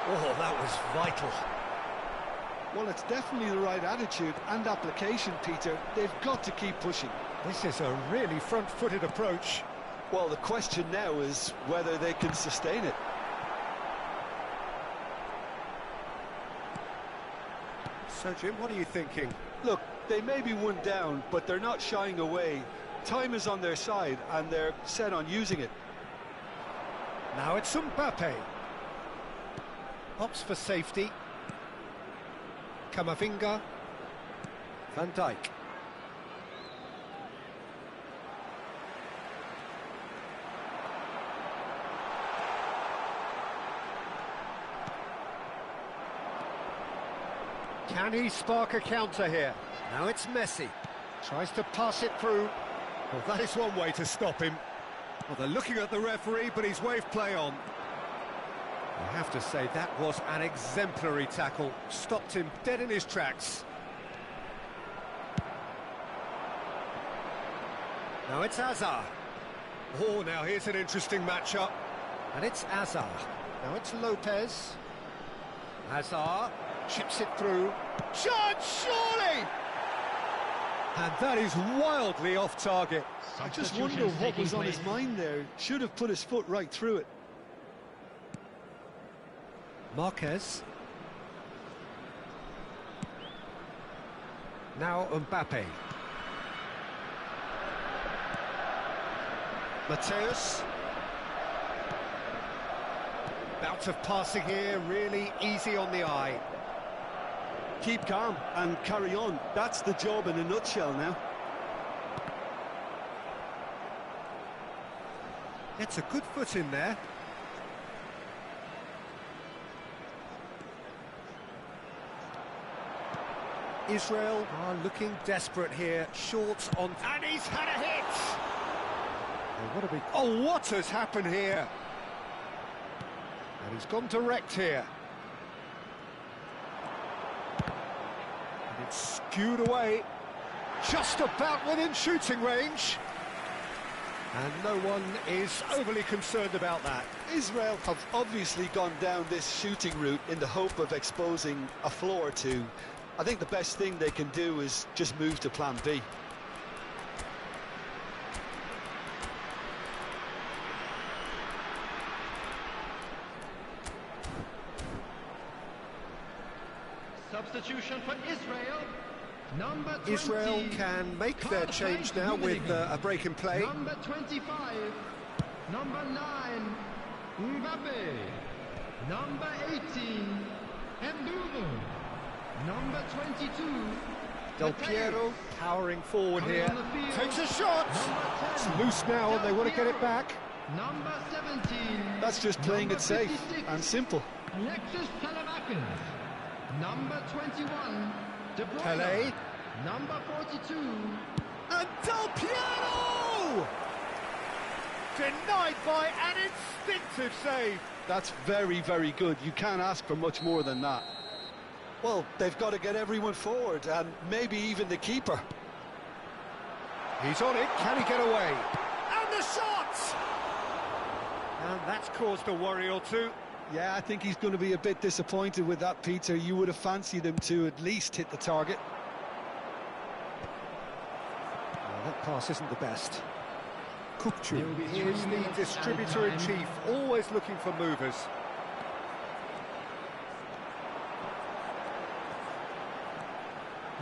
Oh, that was vital. Well, it's definitely the right attitude and application, Peter. They've got to keep pushing. This is a really front-footed approach. Well, the question now is whether they can sustain it. So, Jim, what are you thinking? Look, they may be one down, but they're not shying away. Time is on their side, and they're set on using it. Now it's Mbappe. Opts for safety. Camavinga. Van Dijk. Can he spark a counter here? Now it's Messi. Tries to pass it through. Well, that is one way to stop him. Well, they're looking at the referee, but he's waved play on. I have to say, that was an exemplary tackle. Stopped him dead in his tracks. Now it's Hazard. Oh, now here's an interesting matchup. And it's Hazard. Now it's Lopez. Hazard chips it through. Chance, surely! And that is wildly off target. I just wonder what was on his mind there. Should have put his foot right through it. Marquez. Now Mbappe. Mateus. Bout of passing here, really easy on the eye. Keep calm and carry on. That's the job in a nutshell now. It's a good foot in there. Israel are looking desperate here, short on... And he's had a hit! Oh, what has happened here? And he's gone direct here. And it's skewed away, just about within shooting range. And no one is overly concerned about that. Israel have obviously gone down this shooting route in the hope of exposing a flaw or two. I think the best thing they can do is just move to plan B. Substitution for Israel. Number 20. Israel can make their change now with a break in play. Number 25. Number 9. Mbappe. Number 18. Enduro. Number 22. Del Piero powering forward here. Takes a shot. It's loose now and they want to get it back. Number 17. That's just playing it safe 56. and simple. Alexis Telemakis. Number 21. De Bruyne. Pele. Number 42. And Del Piero! Denied by an instinctive save. That's very, very good. You can't ask for much more than that. Well, they've got to get everyone forward, and maybe even the keeper. He's on it, can he get away? And the shot! And that's caused a worry or two. Yeah, I think he's going to be a bit disappointed with that, Peter. You would have fancied him to at least hit the target. Well, that pass isn't the best. Kupchu There will be 3 is the minutes distributor-in-chief, always looking for movers.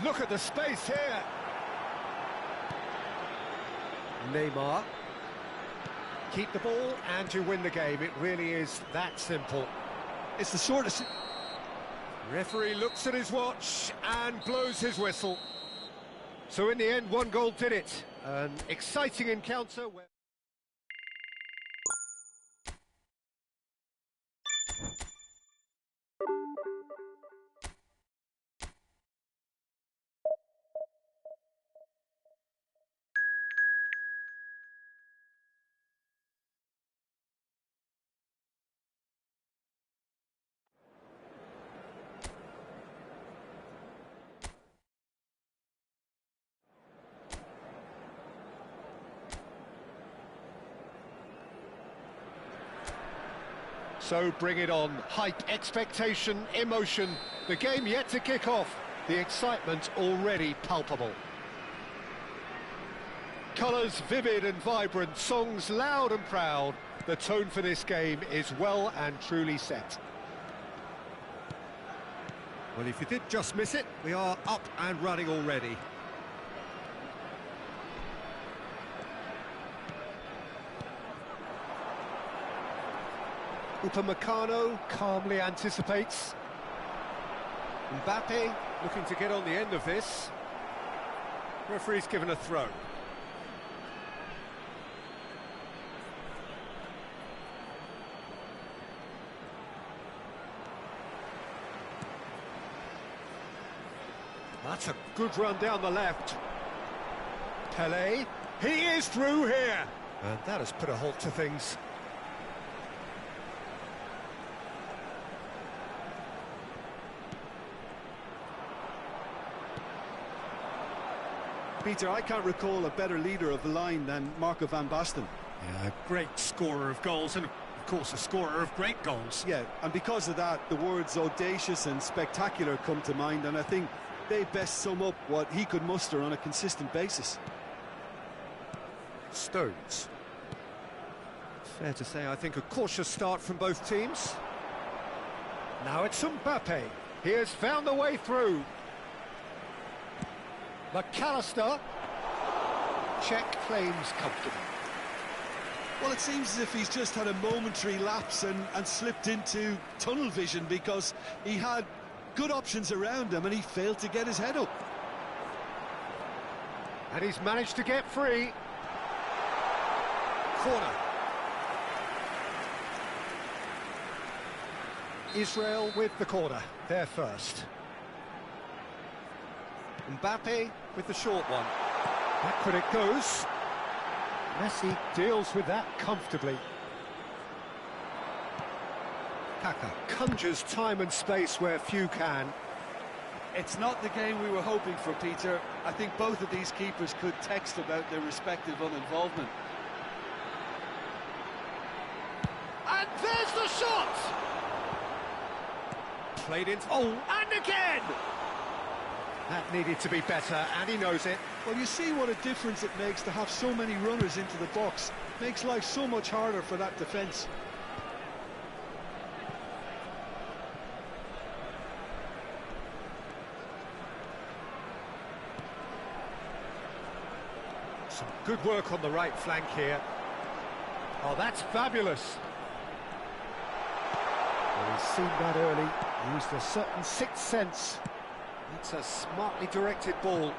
Look at the space here. Neymar. Keep the ball and you win the game. It really is that simple. It's the sort of... Referee looks at his watch and blows his whistle. So in the end, 1 goal did it. An exciting encounter where... So bring it on. Hype, expectation, emotion. The game yet to kick off. The excitement already palpable. Colours vivid and vibrant, songs loud and proud. The tone for this game is well and truly set. Well, if you did just miss it, we are up and running already. Upamecano calmly anticipates. Mbappe looking to get on the end of this. Referee's given a throw. That's a good run down the left. Pele, he is through here. And that has put a halt to things. Peter, I can't recall a better leader of the line than Marco van Basten. Yeah, a great scorer of goals and, of course, a scorer of great goals. Yeah, and because of that, the words audacious and spectacular come to mind, and I think they best sum up what he could muster on a consistent basis. Stones. Fair to say, I think, a cautious start from both teams. Now it's Mbappe. He has found the way through. McAllister. Check claims comfortable. Well, it seems as if he's just had a momentary lapse and slipped into tunnel vision, because he had good options around him and he failed to get his head up. And he's managed to get free. Corner. Israel with the corner, they're first. Mbappe with the short one. Backward it goes. Messi deals with that comfortably. Kaka conjures time and space where few can. It's not the game we were hoping for, Peter. I think both of these keepers could text about their respective uninvolvement. And there's the shot! Played in. Oh, and again! That needed to be better, and he knows it. Well, you see what a difference it makes to have so many runners into the box. Makes life so much harder for that defence. Good work on the right flank here. Oh, that's fabulous. Well, he's seen that early, used a certain sixth sense. It's a smartly directed ball.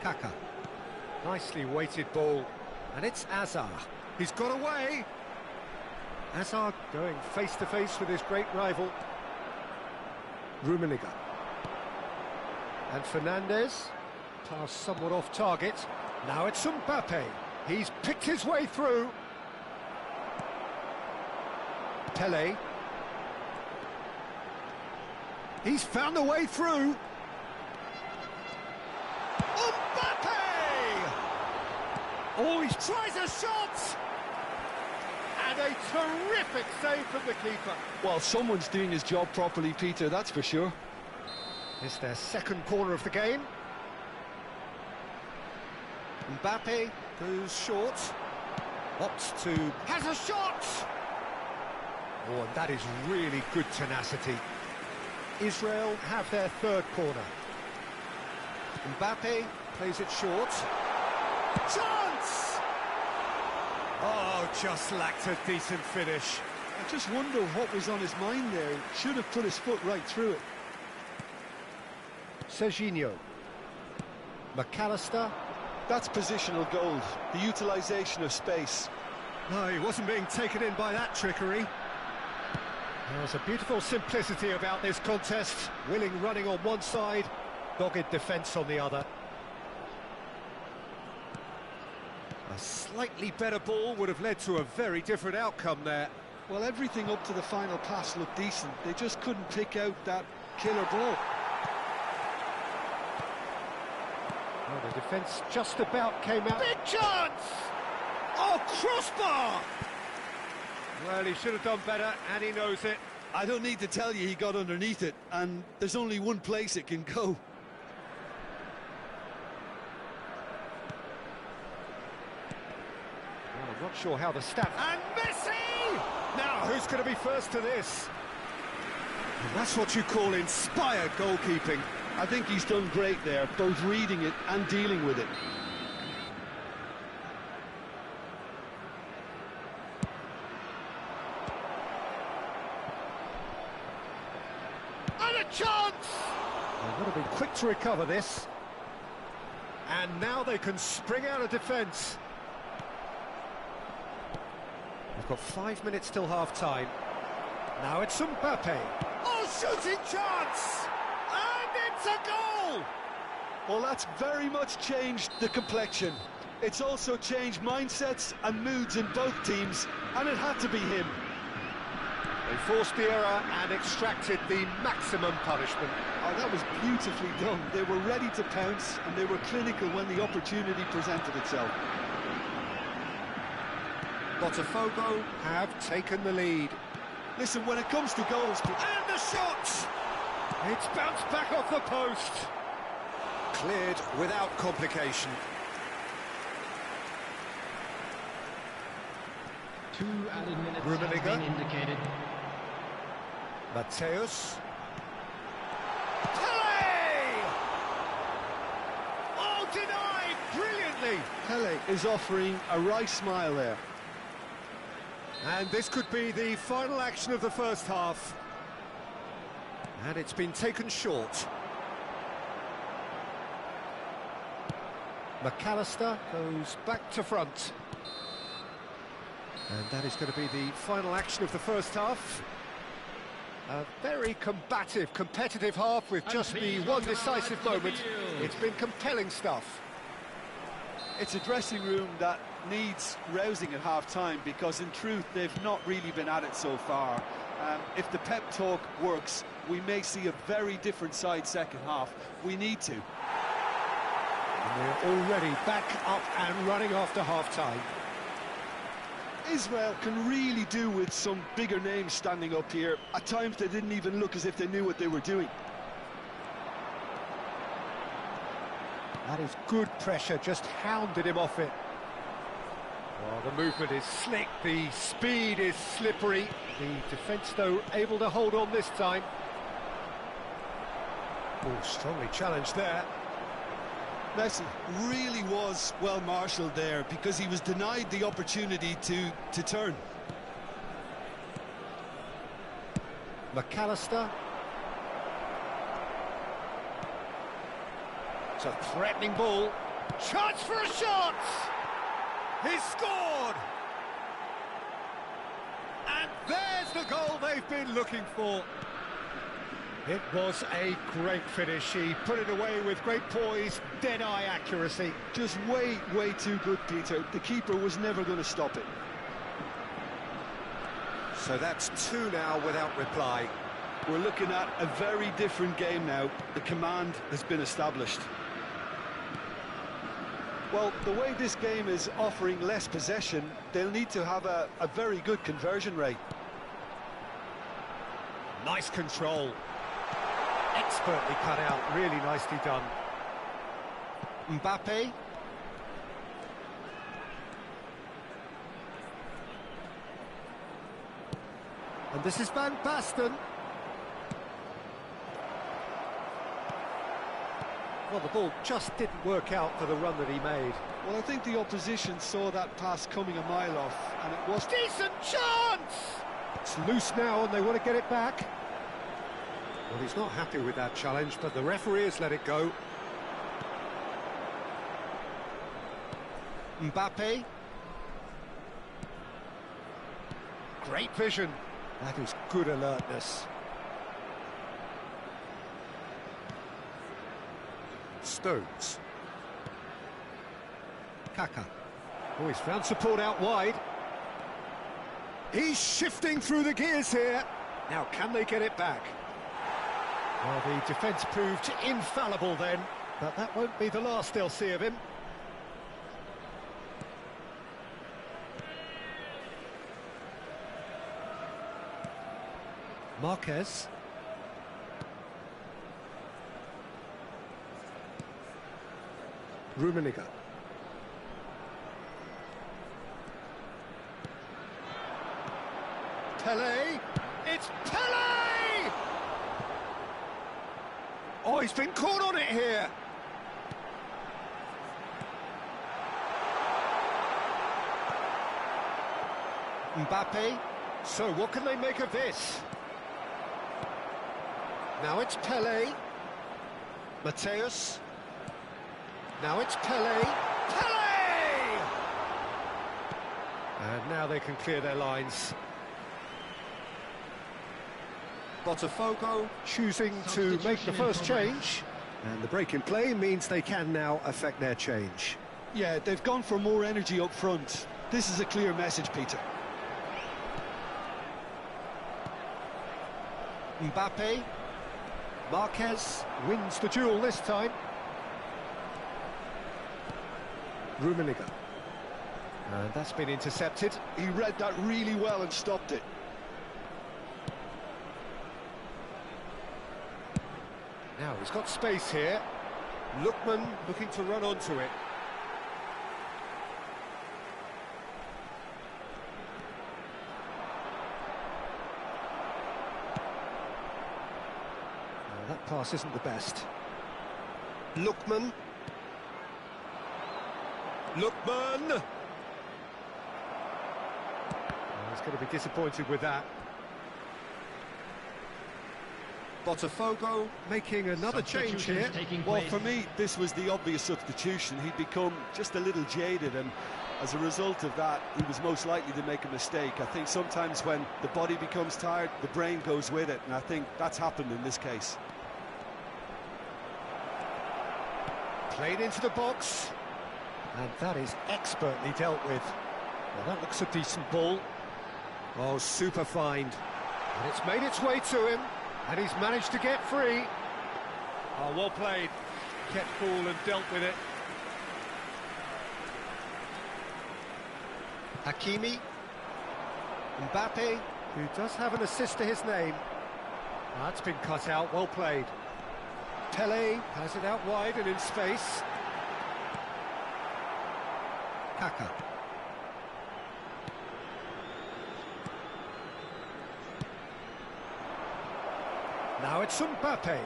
Kaka. Nicely weighted ball. And it's Azar. He's got away. Azar going face-to-face with his great rival. Rummenigge. And Fernandez. Pass somewhat off target. Now it's Mbappe. He's picked his way through. Pele. He's found a way through. Mbappe! Oh, he tries a shot! And a terrific save from the keeper. Well, someone's doing his job properly, Peter, that's for sure. It's their second corner of the game. Mbappe goes short. Opts to... has a shot! Oh, and that is really good tenacity. Israel have their third corner. Mbappe plays it short. Chance! Oh, just lacked a decent finish. I just wonder what was on his mind there. He should have put his foot right through it. Serginho. McAllister. That's positional gold, the utilisation of space. No, he wasn't being taken in by that trickery. There's a beautiful simplicity about this contest. Willing running on one side, dogged defence on the other. A slightly better ball would have led to a very different outcome there. Well, everything up to the final pass looked decent. They just couldn't pick out that killer ball. Well, the defence just about came out. Big chance! Oh, crossbar! Well, he should have done better, and he knows it. I don't need to tell you he got underneath it, and there's only one place it can go. Well, I'm not sure how the stat... And Messi! Now, who's going to be first to this? And that's what you call inspired goalkeeping. I think he's done great there, both reading it and dealing with it. And a chance! They've got to be quick to recover this. And now they can spring out of defence. We've got 5 minutes till half-time. Now it's Mbappe. Oh, shooting chance! And it's a goal! Well, that's very much changed the complexion. It's also changed mindsets and moods in both teams, and it had to be him. They forced the error and extracted the maximum punishment. Oh, that was beautifully done. They were ready to pounce, and they were clinical when the opportunity presented itself. Botafogo have taken the lead. Listen, when it comes to goals... And the shot! It's bounced back off the post. Cleared without complication. 2 added minutes have been indicated. Mateus. Pele! Oh, denied brilliantly. Pele is offering a wry smile there. And this could be the final action of the first half. And it's been taken short. McAllister goes back to front. And that is going to be the final action of the first half. A very combative, competitive half with just the one decisive moment. It's been compelling stuff. It's a dressing room that needs rousing at half-time, because in truth they've not really been at it so far. If the pep talk works, we may see a very different side second half. We need to. And they're already back up and running after half-time. Israel can really do with some bigger names standing up here. At times they didn't even look as if they knew what they were doing. That is good pressure, just hounded him off it. Well, the movement is slick, the speed is slippery. The defence, though, able to hold on this time. Oh, strongly challenged there. Messi really was well marshalled there because he was denied the opportunity to turn. McAllister. It's a threatening ball. Chance for a shot! He's scored! And there's the goal they've been looking for. It was a great finish. He put it away with great poise, dead-eye accuracy. Just way too good, Peter. The keeper was never going to stop it. So that's 2 now without reply. We're looking at a very different game now. The command has been established. Well, the way this game is offering less possession, they'll need to have a very good conversion rate. Nice control. Expertly cut out, really nicely done. Mbappe. And this is Van Basten. Well, the ball just didn't work out for the run that he made. Well, I think the opposition saw that pass coming a mile off, and it was... Decent chance! It's loose now and they want to get it back. Well, he's not happy with that challenge, but the referee has let it go. Mbappe. Great vision. That is good alertness. Stones. Kaka. Oh, he's found support out wide. He's shifting through the gears here. Now, can they get it back? Well, the defence proved infallible then, but that won't be the last they'll see of him. Marquez. Rummenigge. Pele. It's Pele! Oh, he's been caught on it here. Mbappe. So what can they make of this? Now it's Pele. Mateus. Now it's Pele. Pele! And now they can clear their lines. Botafogo choosing to make the first change. And the break in play means they can now affect their change. Yeah, they've gone for more energy up front. This is a clear message, Peter. Mbappe. Marquez wins the duel this time. Rummenigge. And that's been intercepted. He read that really well and stopped it. Now he's got space here. Lookman looking to run onto it. Now, that pass isn't the best. Lookman. Lookman! Oh, he's going to be disappointed with that. Botafogo making another change here. Well, for me, this was the obvious substitution. He'd become just a little jaded, and as a result of that, he was most likely to make a mistake. I think sometimes when the body becomes tired, the brain goes with it, and I think that's happened in this case. Played into the box. And that is expertly dealt with. Well, that looks a decent ball. Oh, super find. And it's made its way to him. And he's managed to get free. Oh, well played. Kept cool and dealt with it. Hakimi. Mbappe, who does have an assist to his name. That's been cut out, well played. Pele has it out wide and in space. Kaka. Now it's Mbappe.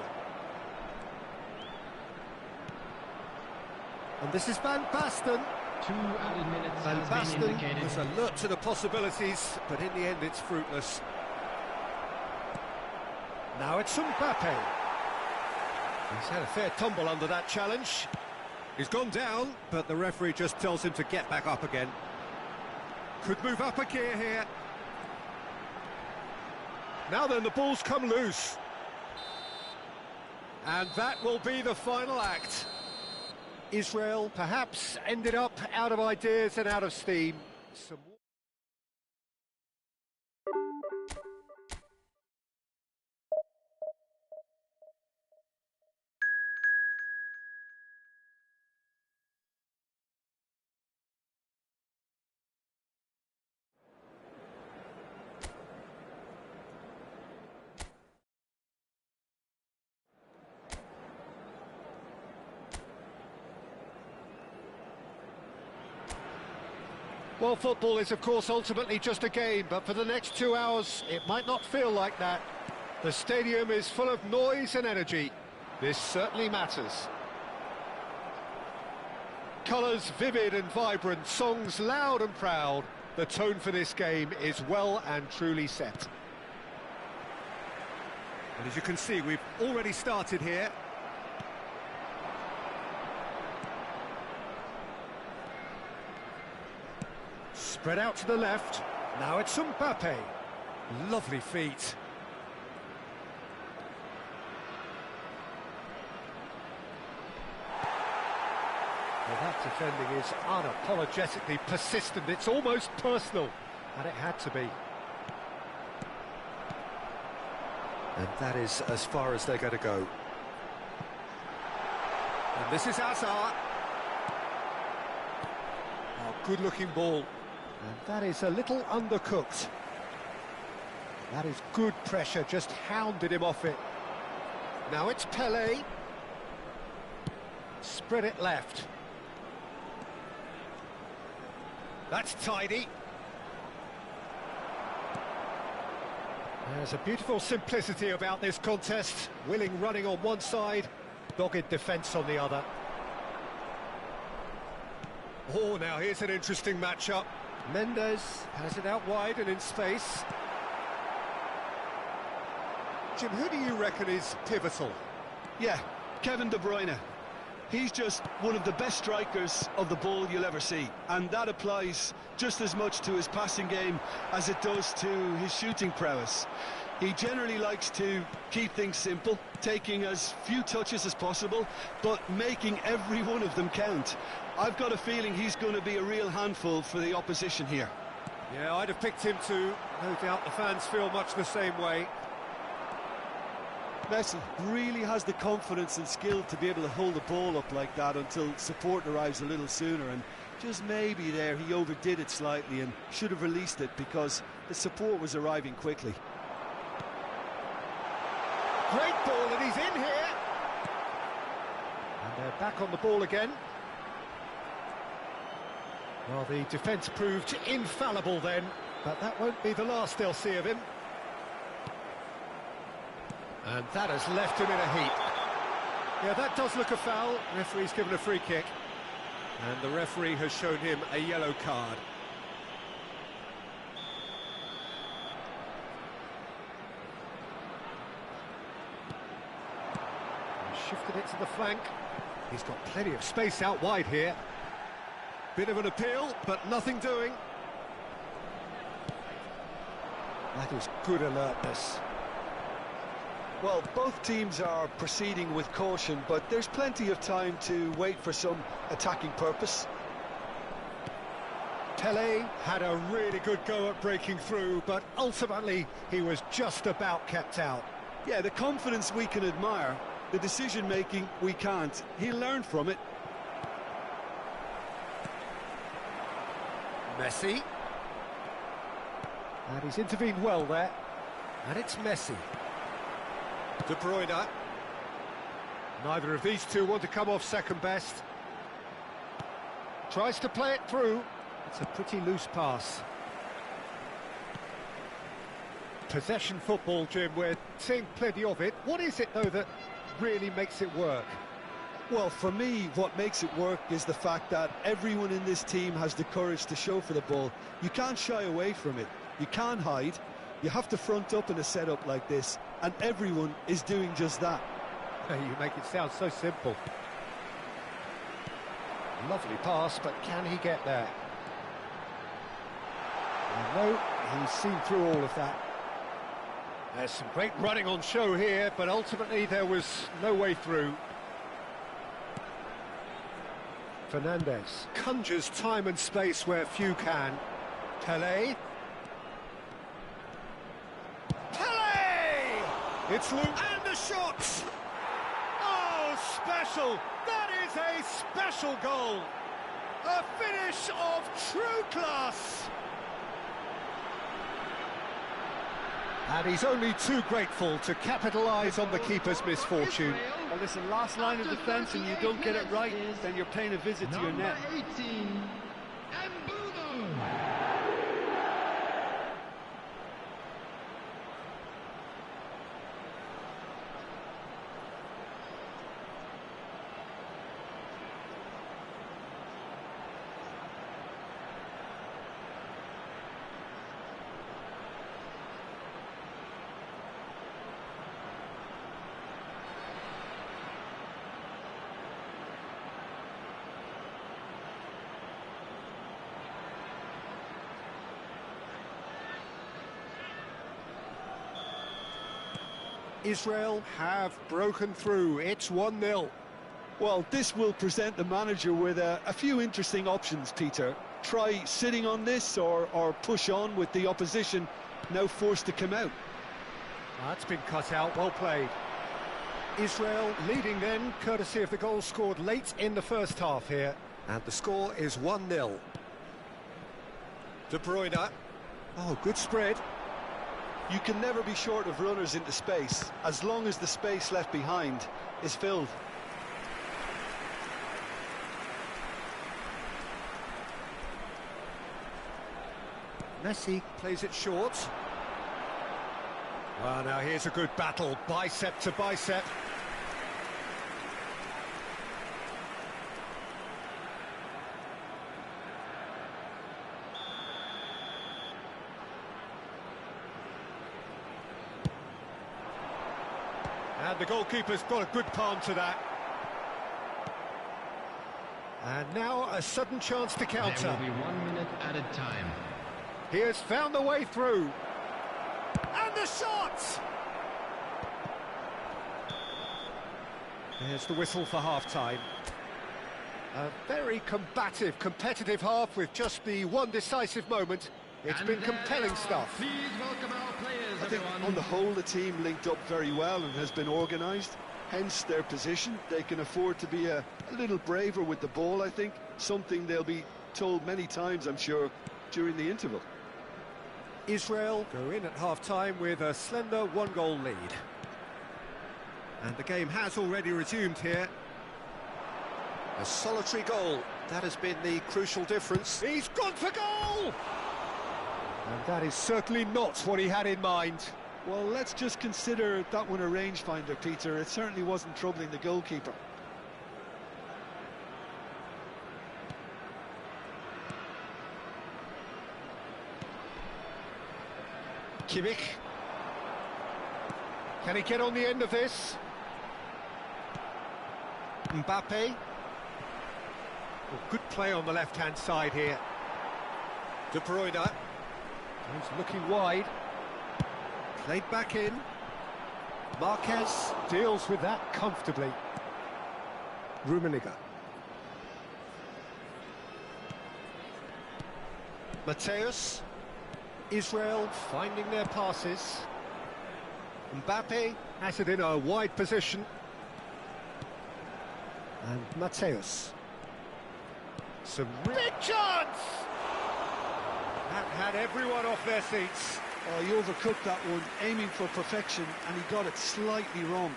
And this is Van Basten. 2 added minutes Van has been Basten indicated. was alert to the possibilities, but in the end it's fruitless. Now it's Mbappe. He's had a fair tumble under that challenge. He's gone down, but the referee just tells him to get back up again. Could move up a gear here. Now then, the ball's come loose. And that will be the final act. Israel perhaps ended up out of ideas and out of steam. Well, football is, of course, ultimately just a game, but for the next 2 hours, it might not feel like that. The stadium is full of noise and energy. This certainly matters. Colours vivid and vibrant, songs loud and proud. The tone for this game is well and truly set. And as you can see, we've already started here. Spread out to the left. Now it's Mbappe. Lovely feet. Well, that defending is unapologetically persistent. It's almost personal. And it had to be. And that is as far as they're going to go. And this is Hazard. Oh, good-looking ball. And that is a little undercooked. That is good pressure, just hounded him off it. Now it's Pelé. Spread it left. That's tidy. There's a beautiful simplicity about this contest. Willing running on one side, dogged defence on the other. Oh, now here's an interesting matchup. Mendes has it out wide and in space. Jim, who do you reckon is pivotal? Yeah, Kevin De Bruyne. He's just one of the best strikers of the ball you'll ever see, and that applies just as much to his passing game as it does to his shooting prowess. He generally likes to keep things simple, taking as few touches as possible, but making every one of them count. I've got a feeling he's going to be a real handful for the opposition here. Yeah, I'd have picked him too. No doubt the fans feel much the same way. Messi really has the confidence and skill to be able to hold the ball up like that until support arrives a little sooner, and just maybe there he overdid it slightly and should have released it because the support was arriving quickly. Great ball, and he's in here. And they're back on the ball again. Well, the defence proved infallible then, but that won't be the last they'll see of him. And that has left him in a heap. Yeah, that does look a foul. Referee's given a free kick. And the referee has shown him a yellow card. He's shifted it to the flank. He's got plenty of space out wide here. Bit of an appeal, but nothing doing. That is good alertness. Well, both teams are proceeding with caution, but there's plenty of time to wait for some attacking purpose. Pelé had a really good go at breaking through, but ultimately he was just about kept out. Yeah, the confidence we can admire, the decision-making we can't. He'll learn from it. Messi. And he's intervened well there. And it's Messi. De Bruyne. Neither of these two want to come off second best. Tries to play it through. It's a pretty loose pass. Possession football, Jim, we're seeing plenty of it. What is it, though, that really makes it work? Well, for me, what makes it work is the fact that everyone in this team has the courage to show for the ball. You can't shy away from it. You can't hide. You have to front up in a setup like this, and everyone is doing just that. You make it sound so simple. Lovely pass, but can he get there? No, he's seen through all of that. There's some great running on show here, but ultimately there was no way through. Fernandez conjures time and space where few can. Pelé. Pelé! It's Luke and the shot! Oh, special! That is a special goal! A finish of true class! And he's only too grateful to capitalise on the keeper's misfortune. Well, listen, last line of defence and you don't get it right, then you're paying a visit to your net. Number 18, Embudo. Israel have broken through. It's 1-0. Well, this will present the manager with a few interesting options, Peter. Try sitting on this or push on with the opposition now forced to come out. That's been cut out, well played. Israel leading then, courtesy of the goal scored late in the first half here. And the score is 1-0. De Bruyne. Oh, good spread. You can never be short of runners into space, as long as the space left behind is filled. Messi plays it short. Well, now here's a good battle, bicep to bicep. And the goalkeeper's got a good palm to that. And now a sudden chance to counter. There will be 1 minute added time. He has found the way through. And the shot! There's the whistle for half-time. A very combative, competitive half with just the one decisive moment. It's been compelling stuff. Please welcome our players, I think everyone. on the whole the team linked up very well and has been organised, hence their position. They can afford to be a little braver with the ball, I think, something they'll be told many times, I'm sure, during the interval. Israel go in at half-time with a slender one-goal lead. And the game has already resumed here. A solitary goal, that has been the crucial difference. He's gone for goal! And that is certainly not what he had in mind. Well, let's just consider that one a rangefinder, Peter. It certainly wasn't troubling the goalkeeper. Kimmich. Can he get on the end of this? Mbappe. Oh, good play on the left-hand side here. De Bruyne. He's looking wide. Played back in. Marquez deals with that comfortably. Rummenigge. Mateus. Israel finding their passes. Mbappe has it in a wide position. And Mateus. Some big chance! That had everyone off their seats. Oh, he overcooked that one, aiming for perfection, and he got it slightly wrong.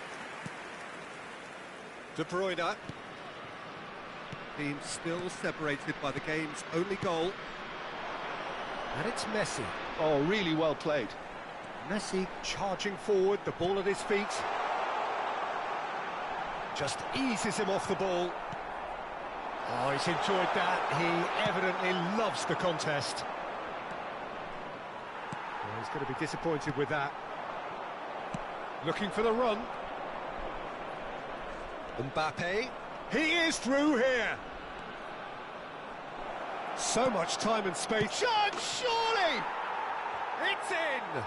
De Bruyne. Being still separated by the game's only goal. And it's Messi. Oh, really well played. Messi charging forward, the ball at his feet. Just eases him off the ball. Oh, he's enjoyed that. He evidently loves the contest. Well, he's going to be disappointed with that. Looking for the run. Mbappe. He is through here. So much time and space. Shot, surely! It's in!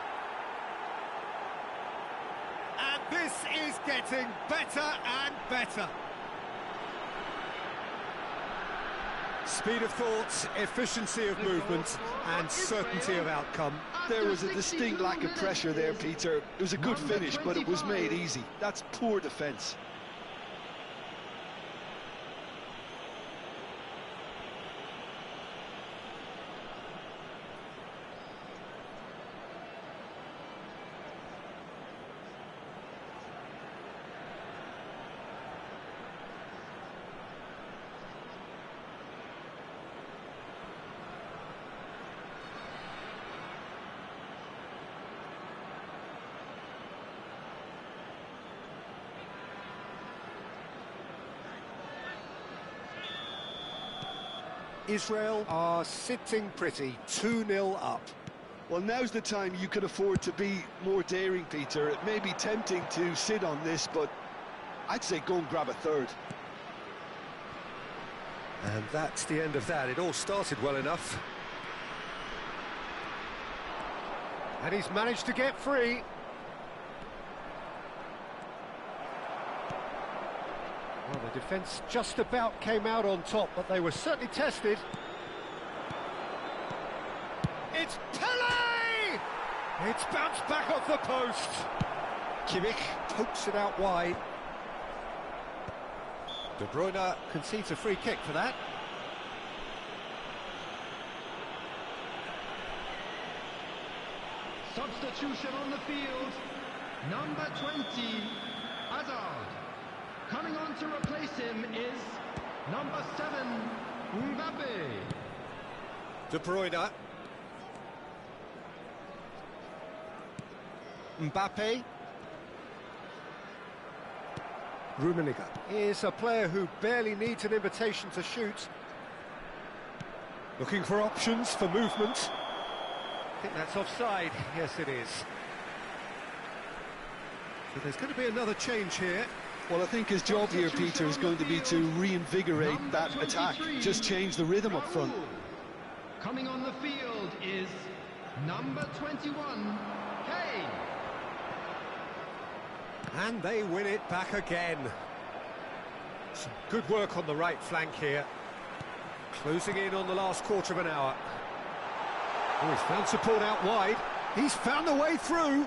And this is getting better and better. Speed of thought, efficiency of movement, and certainty of outcome. There was a distinct lack of pressure there, Peter. It was a good finish, but it was made easy. That's poor defence. Israel are sitting pretty, 2-0 up. Well, now's the time you could afford to be more daring, Peter. It may be tempting to sit on this, but I'd say go and grab a third. And that's the end of that. It all started well enough. And he's managed to get free. Well, the defence just about came out on top, but they were certainly tested. It's Pele! It's bounced back off the post. Kimmich pokes it out wide. De Bruyne concedes a free kick for that. Substitution on the field. Number 20, Hazard. Coming on to replace him is number 7, Mbappe. De Bruyne. Mbappe. Rummenigge is a player who barely needs an invitation to shoot. Looking for options for movement. I think that's offside. Yes, it is. So there's going to be another change here. Well, I think his job here, Peter, is going to be to reinvigorate that attack. Just change the rhythm up front. Coming on the field is number 21, Kane. And they win it back again. Some good work on the right flank here. Closing in on the last quarter of an hour. Oh, he's found support out wide. He's found the way through.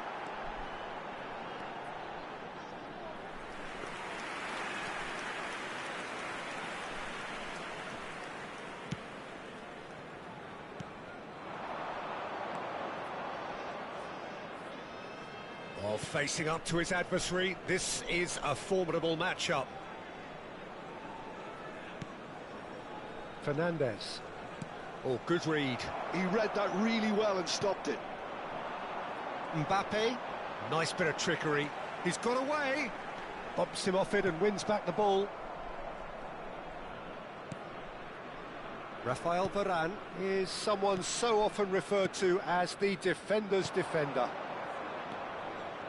Well, facing up to his adversary, this is a formidable matchup. Fernandez. Oh, good read. He read that really well and stopped it. Mbappe, nice bit of trickery. He's got away. Bumps him off it and wins back the ball. Rafael Varane is someone so often referred to as the defender's defender.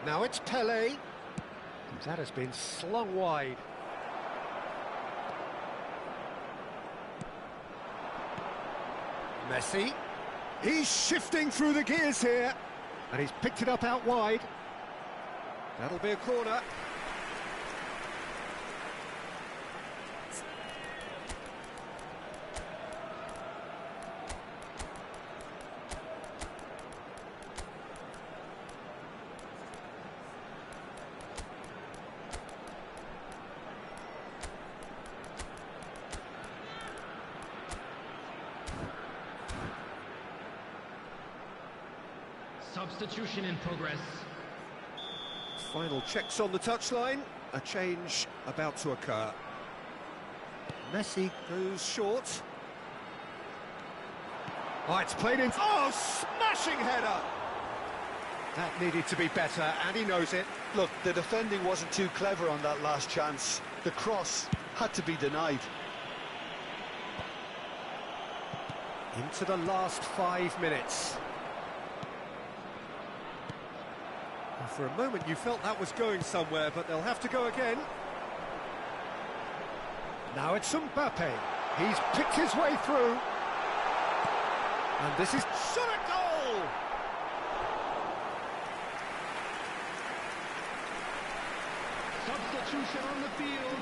Now it's Pele. That has been slung wide. Messi. He's shifting through the gears here. And he's picked it up out wide. That'll be a corner. Substitution in progress. Final checks on the touchline. A change about to occur. Messi goes short. Oh, it's played in. Oh, smashing header! That needed to be better, and he knows it. Look, the defending wasn't too clever on that last chance. The cross had to be denied. Into the last 5 minutes. And for a moment you felt that was going somewhere, but they'll have to go again. Now it's Mbappe. He's picked his way through. And this is shot at goal! Substitution on the field.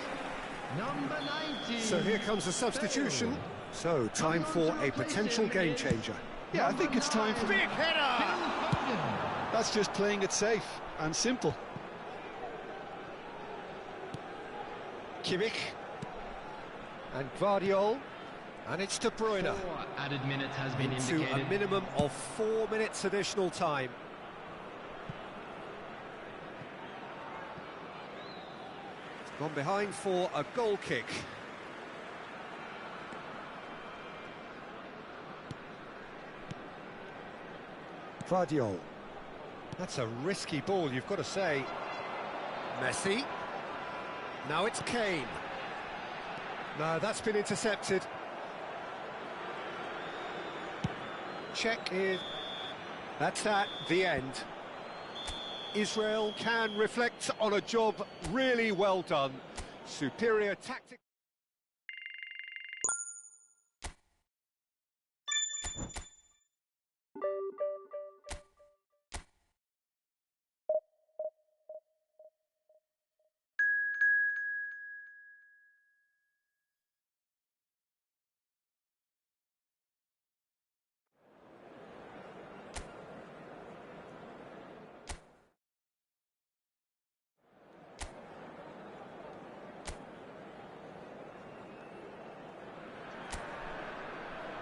Number 90. So here comes a substitution. So time for a potential game changer. Yeah, I think it's time for... Big header! That's just playing it safe and simple. Kimmich. And Guardiola. And it's De Bruyne. 4 added minutes has been Into indicated. a minimum of 4 minutes additional time. It's gone behind for a goal kick. Guardiola. That's a risky ball, you've got to say. Messi. Now it's Kane. No, that's been intercepted. Check in. That's that, the end. Israel can reflect on a job really well done. Superior tactics.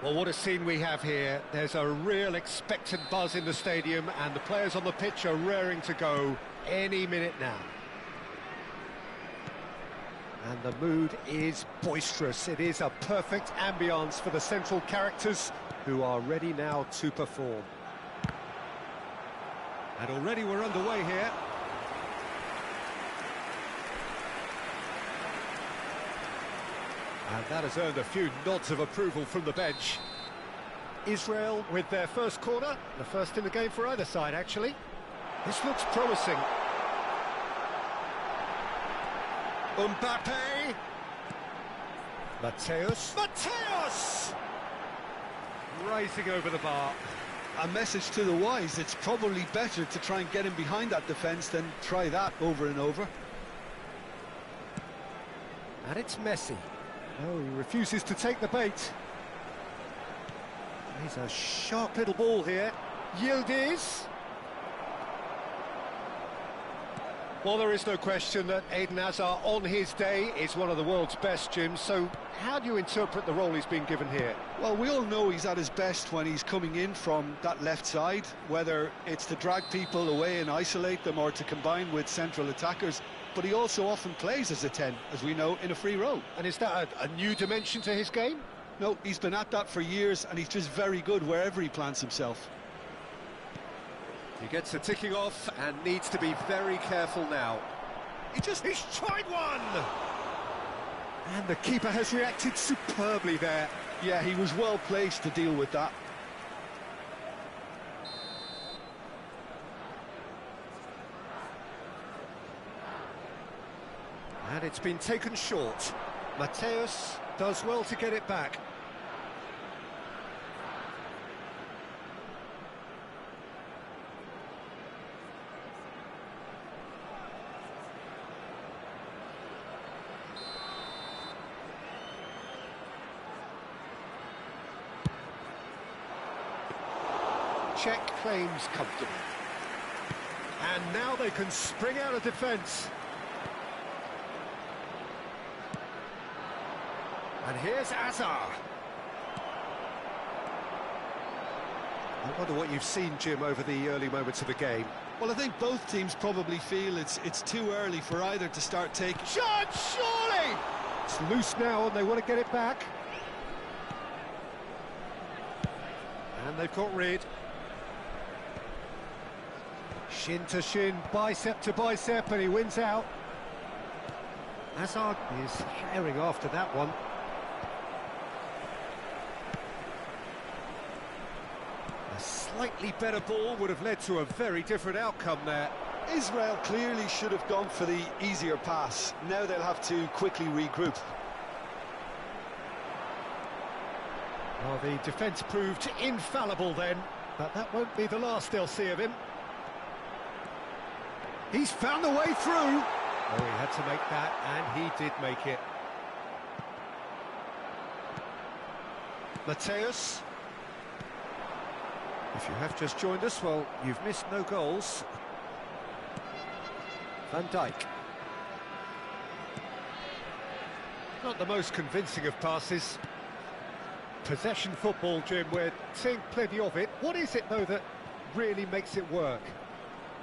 Well, what a scene we have here. There's a real expectant buzz in the stadium, and the players on the pitch are raring to go any minute now. And the mood is boisterous. It is a perfect ambience for the central characters, who are ready now to perform. And already we're underway here. And that has earned a few nods of approval from the bench. Israel with their first corner, the first in the game for either side, actually. This looks promising. Mbappe. Mateus! Rising over the bar. A message to the wise, it's probably better to try and get him behind that defence than try that over and over. And it's Messi. No, he refuses to take the bait. He's a sharp little ball here. Yildiz. Well, there is no question that Eden Hazard, on his day, is one of the world's best, Jim. So how do you interpret the role he's been given here? Well, we all know he's at his best when he's coming in from that left side, whether it's to drag people away and isolate them or to combine with central attackers. But he also often plays as a 10, as we know, in a free role. And is that a new dimension to his game? No, he's been at that for years, and he's just very good wherever he plants himself. He gets the ticking off and needs to be very careful now. He's tried one! And the keeper has reacted superbly there. Yeah, he was well placed to deal with that. And it's been taken short. Mateus does well to get it back. Czech claims comfortable. And now they can spring out of defence. And here's Hazard. I wonder what you've seen, Jim, over the early moments of the game. Well, I think both teams probably feel it's too early for either to start taking... Shot, surely! It's loose now and they want to get it back. And they've got rid. Shin to shin, bicep to bicep, and he wins out. Hazard is herring after that one. A slightly better ball would have led to a very different outcome there. Israel clearly should have gone for the easier pass. Now they'll have to quickly regroup. Well, the defence proved infallible then, but that won't be the last they'll see of him. He's found the way through. Oh, he had to make that, and he did make it. Mateus. If you have just joined us, well, you've missed no goals. Van Dijk. Not the most convincing of passes. Possession football, Jim, we're seeing plenty of it. What is it, though, that really makes it work?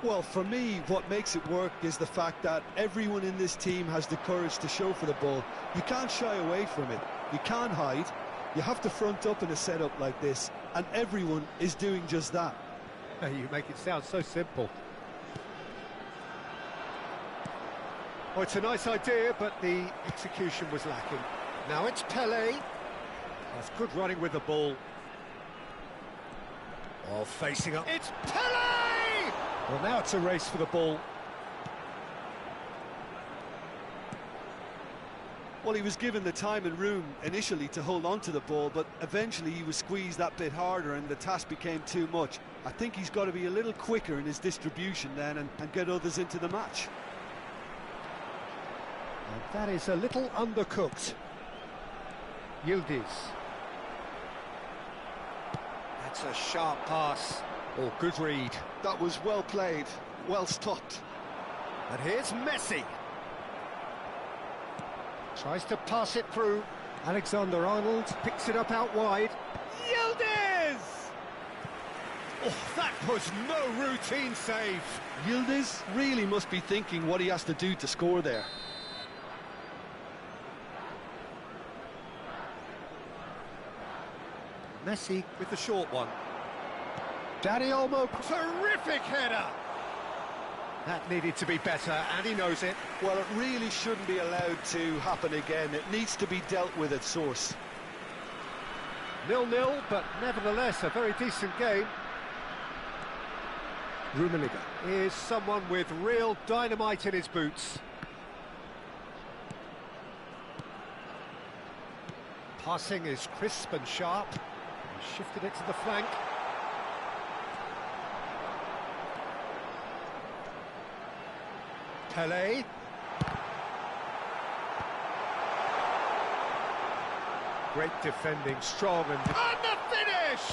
Well, for me, what makes it work is the fact that everyone in this team has the courage to show for the ball. You can't shy away from it. You can't hide. You have to front up in a setup like this, and everyone is doing just that. You make it sound so simple. Well, it's a nice idea, but the execution was lacking. Now it's Pelé. That's good running with the ball. Oh, facing up. It's Pelé! Well, now it's a race for the ball. Well, he was given the time and room initially to hold on to the ball, but eventually he was squeezed that bit harder and the task became too much. I think he's got to be a little quicker in his distribution then and get others into the match. And that is a little undercooked. Yildiz. That's a sharp pass. Oh, good read. That was well played, well stopped. And here's Messi. Tries to pass it through. Alexander-Arnold picks it up out wide. Yildiz! Oh, that was no routine save. Yildiz really must be thinking what he has to do to score there. Messi with the short one. Danny Olmo, terrific header! That needed to be better, and he knows it. Well, it really shouldn't be allowed to happen again. It needs to be dealt with at source. 0-0, but nevertheless a very decent game. Rummenigge is someone with real dynamite in his boots. Passing is crisp and sharp. He shifted it to the flank. Pelé. Great defending, strong and the finish!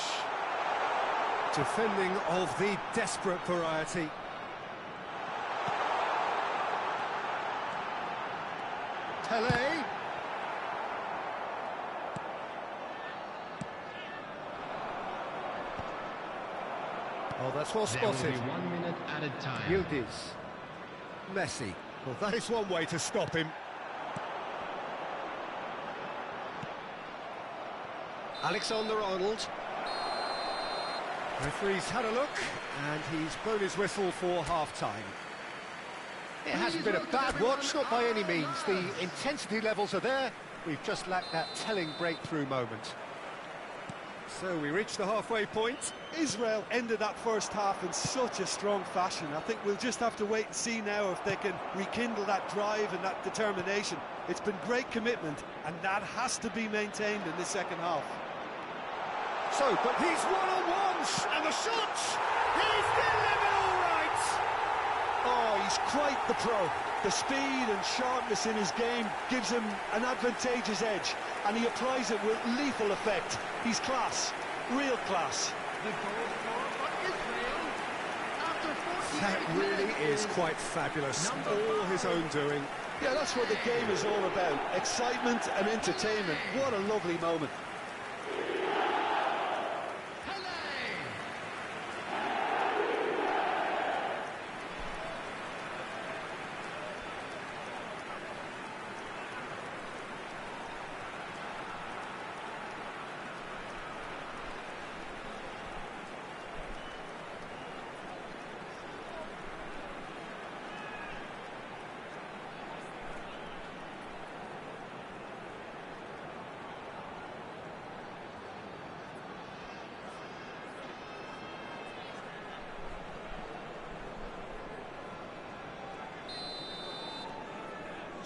Defending of the desperate variety. Pelé. Oh, that's well spotted. There will be 1 minute added time. Yildiz. Messi. Well, that is one way to stop him. Alexander-Arnold. Referee's had a look, and he's blown his whistle for half-time. It hasn't been a bad watch, not by any means. The intensity levels are there. We've just lacked that telling breakthrough moment. So we reach the halfway point. Israel ended that first half in such a strong fashion. I think we'll just have to wait and see now if they can rekindle that drive and that determination. It's been great commitment, and that has to be maintained in the second half. So, but he's one-on-ones, and the shot! He's delivered all right! Oh, he's quite the pro. The speed and sharpness in his game gives him an advantageous edge, and he applies it with lethal effect. He's class, real class. The goal scorer for Israel after 48 That really is quite fabulous. All his own doing. Yeah, that's what the game is all about. Excitement and entertainment. What a lovely moment.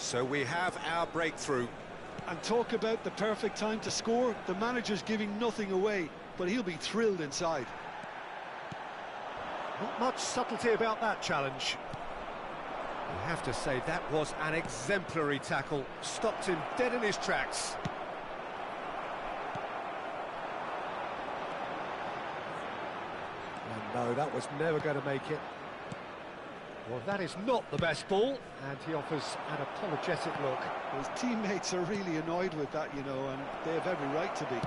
So we have our breakthrough. And talk about the perfect time to score. The manager's giving nothing away, but he'll be thrilled inside. Not much subtlety about that challenge. You have to say that was an exemplary tackle. Stopped him dead in his tracks. And no, that was never going to make it. Well, that is not the best ball, and he offers an apologetic look. His teammates are really annoyed with that, you know, and they have every right to be.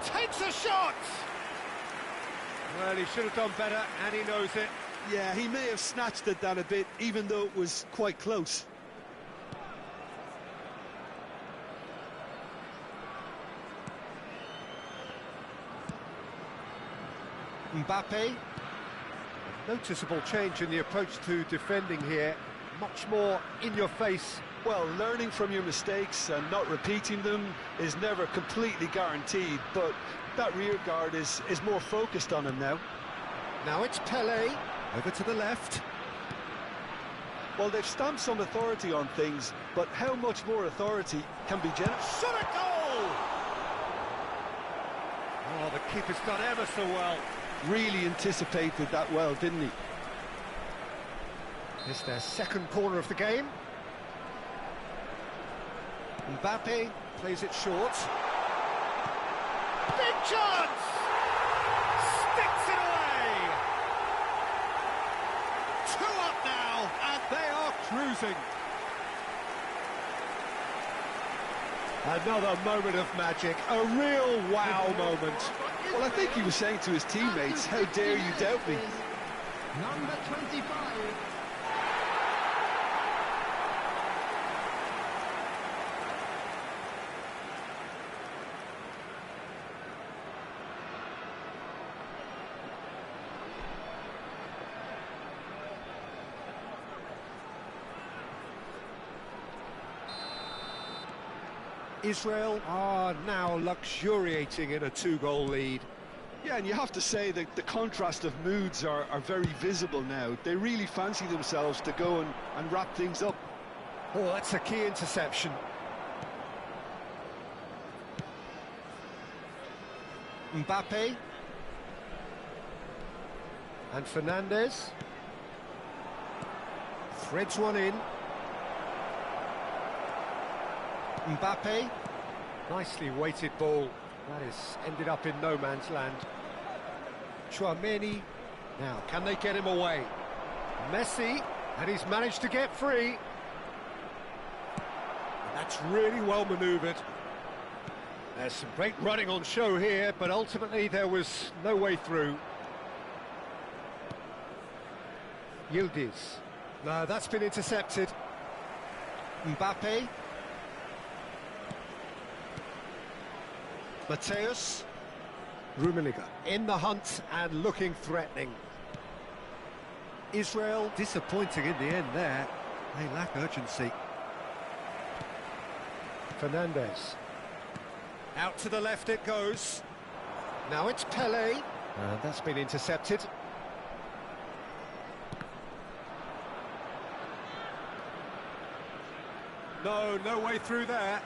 Takes a shot! Well, he should have done better, and he knows it. Yeah, he may have snatched at that a bit, even though it was quite close. Mbappe. Noticeable change in the approach to defending here. Much more in your face. Well, learning from your mistakes and not repeating them is never completely guaranteed, but that rear guard is more focused on him now. Now it's Pele, over to the left. Well, they've stamped some authority on things, but how much more authority can be generous? Shot a goal! Oh, the keeper's done ever so well. Really anticipated that well, didn't he? It's their second corner of the game. Mbappe plays it short. Big chance! Sticks it away! 2 up now, and they are cruising. Another moment of magic, a real wow moment. Well, I think he was saying to his teammates, how dare you doubt me? Number 25. Israel are now luxuriating in a 2-goal lead. Yeah, and you have to say that the contrast of moods are very visible now. They really fancy themselves to go and wrap things up. Oh, that's a key interception. Mbappe. And Fernandez. Threads one in. Mbappe. Nicely weighted ball. That is ended up in no man's land. Chouameni. Now, can they get him away? Messi, and he's managed to get free. And that's really well manoeuvred. There's some great running on show here, but ultimately there was no way through. Yildiz. No, that's been intercepted. Mbappe. Mateus. Rummenigge in the hunt and looking threatening. Israel disappointing in the end there. They lack urgency. Fernandez. Out to the left it goes. Now it's Pele. And that's been intercepted. No way through there.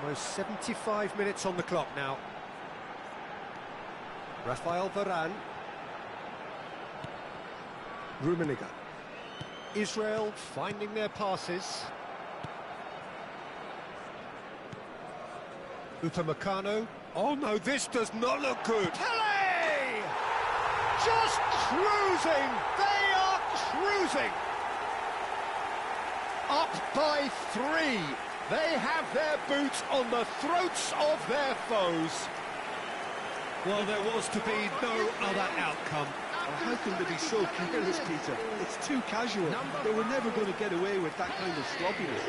Almost 75 minutes on the clock now. Rafael Varane. Rummenigge. Israel finding their passes. Upamecano. Oh no, this does not look good. Pele! Just cruising! They are cruising! Up by 3. They have their boots on the throats of their foes. Well, there was to be no other outcome. How can they be so careless, Peter? It's too casual. They were never going to get away with that kind of sloppiness.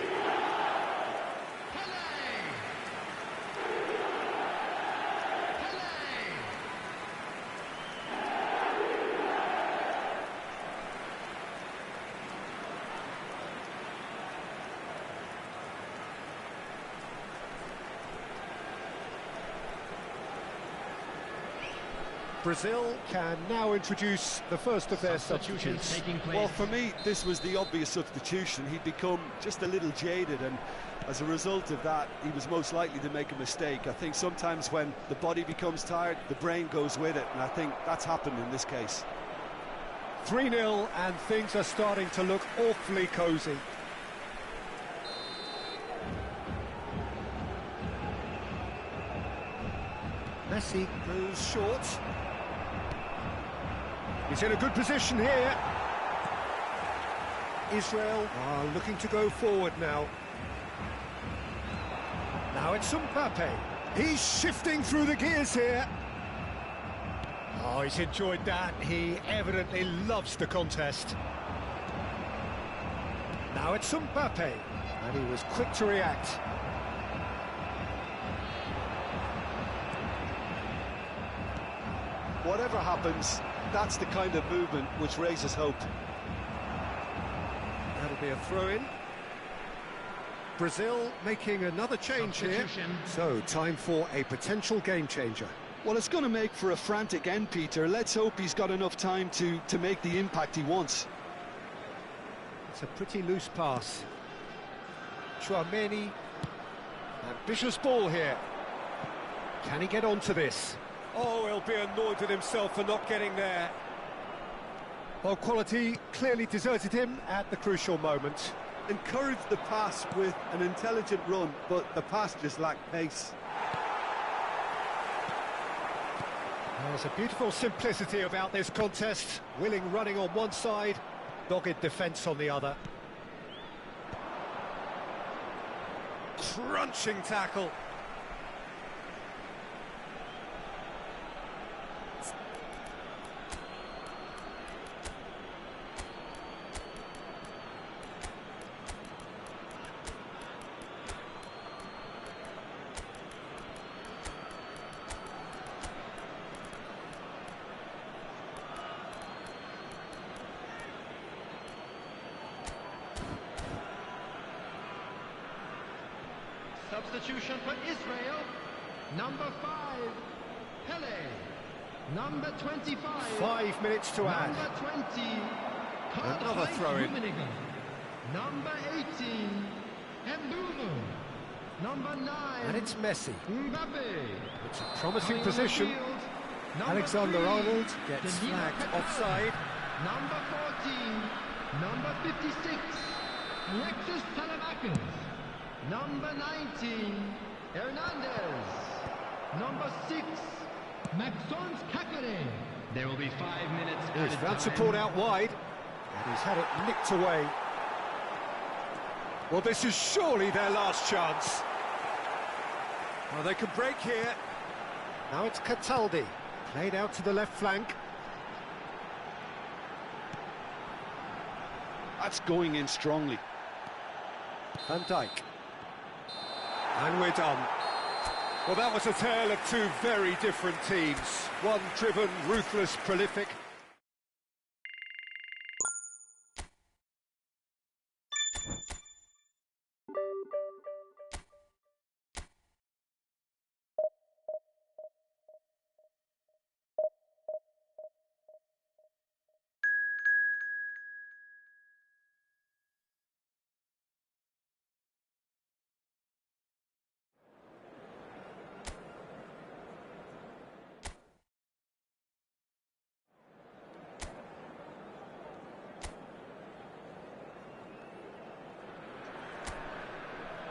Brazil can now introduce the first of their substitutions. Taking place. Well, for me, this was the obvious substitution. He'd become just a little jaded, and as a result of that, he was most likely to make a mistake. I think sometimes when the body becomes tired, the brain goes with it, and I think that's happened in this case. 3-0, and things are starting to look awfully cosy. Messi goes short. He's in a good position here. Israel are looking to go forward now. Now it's Mbappe. He's shifting through the gears here. Oh, he's enjoyed that. He evidently loves the contest. Now it's Mbappe, and he was quick to react. Whatever happens, that's the kind of movement which raises hope. That'll be a throw-in. Brazil making another change here. So, time for a potential game-changer. Well, it's going to make for a frantic end, Peter. Let's hope he's got enough time to make the impact he wants. It's a pretty loose pass. Chouameni. Ambitious ball here. Can he get onto this? Oh, he'll be annoyed with himself for not getting there. Well, quality clearly deserted him at the crucial moment. Encouraged the pass with an intelligent run, but the pass just lacked pace. There's a beautiful simplicity about this contest. Willing running on one side, dogged defence on the other. Crunching tackle. Substitution for Israel. Number 5, Pele. Number 25. 5 minutes to add. Number 20, Another throw-in. Number 18, Mbeumo. Number 9, And it's Messi. Mbappe. It's a promising Coming on the position. field, number Alexander 3, Arnold gets Danilo flagged Petrov. offside. Number 14, number 56, Alexis Telemakis. Number 19, Hernandez. Number 6, Maxence Kakare. There will be 5 minutes. He's added found time. support out wide, and he's had it nicked away. Well, this is surely their last chance. Well, they can break here. Now it's Cataldi, played out to the left flank. That's going in strongly. Van Dijk. And we're done. Well, that was a tale of two very different teams. One driven, ruthless, prolific.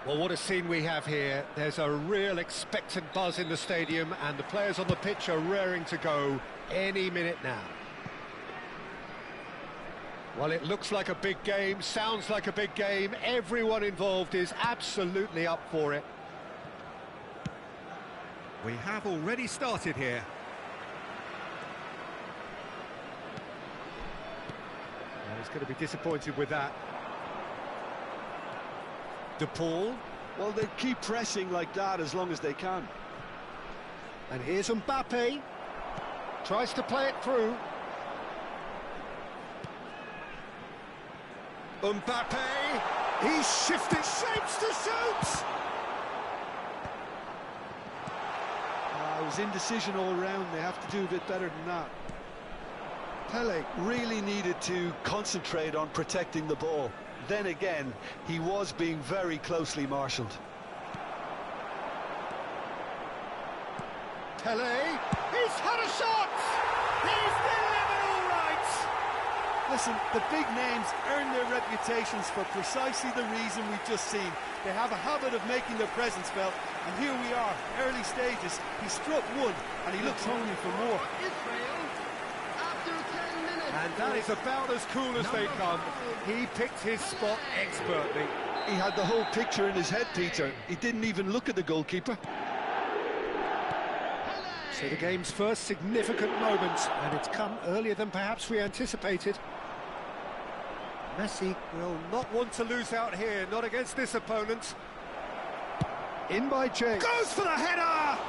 Well, what a scene we have here. There's a real expectant buzz in the stadium, and the players on the pitch are raring to go any minute now. Well, it looks like a big game, sounds like a big game. Everyone involved is absolutely up for it. We have already started here. And he's going to be disappointed with that. De Paul. Well, they keep pressing like that as long as they can. And here's Mbappe. Tries to play it through. Mbappe. He's shifted shapes to shoot. goals, indecision all around. They have to do a bit better than that. Pele really needed to concentrate on protecting the ball. Then again, he was being very closely marshalled. Pele, he's had a shot! He's delivered all right! Listen, the big names earn their reputations for precisely the reason we've just seen. They have a habit of making their presence felt, and here we are, early stages. He struck one, and he looks hungry for more. Israel, after 10 minutes. And that is about as cool as they come. He picked his spot expertly. He had the whole picture in his head, Peter. He didn't even look at the goalkeeper. So the game's first significant moment, and it's come earlier than perhaps we anticipated. Messi will not want to lose out here, not against this opponent. In by James. Goes for the header!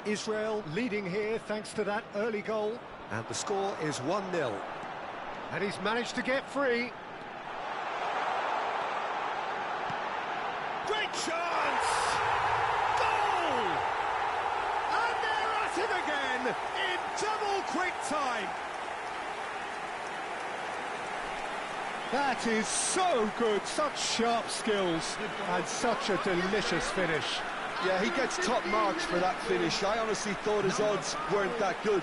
Israel leading here thanks to that early goal. And the score is 1-0. And he's managed to get free. Great chance! Goal! And they're at it again in double quick time. That is so good, such sharp skills and such a delicious finish. Yeah, he gets top marks for that finish. I honestly thought his odds weren't that good.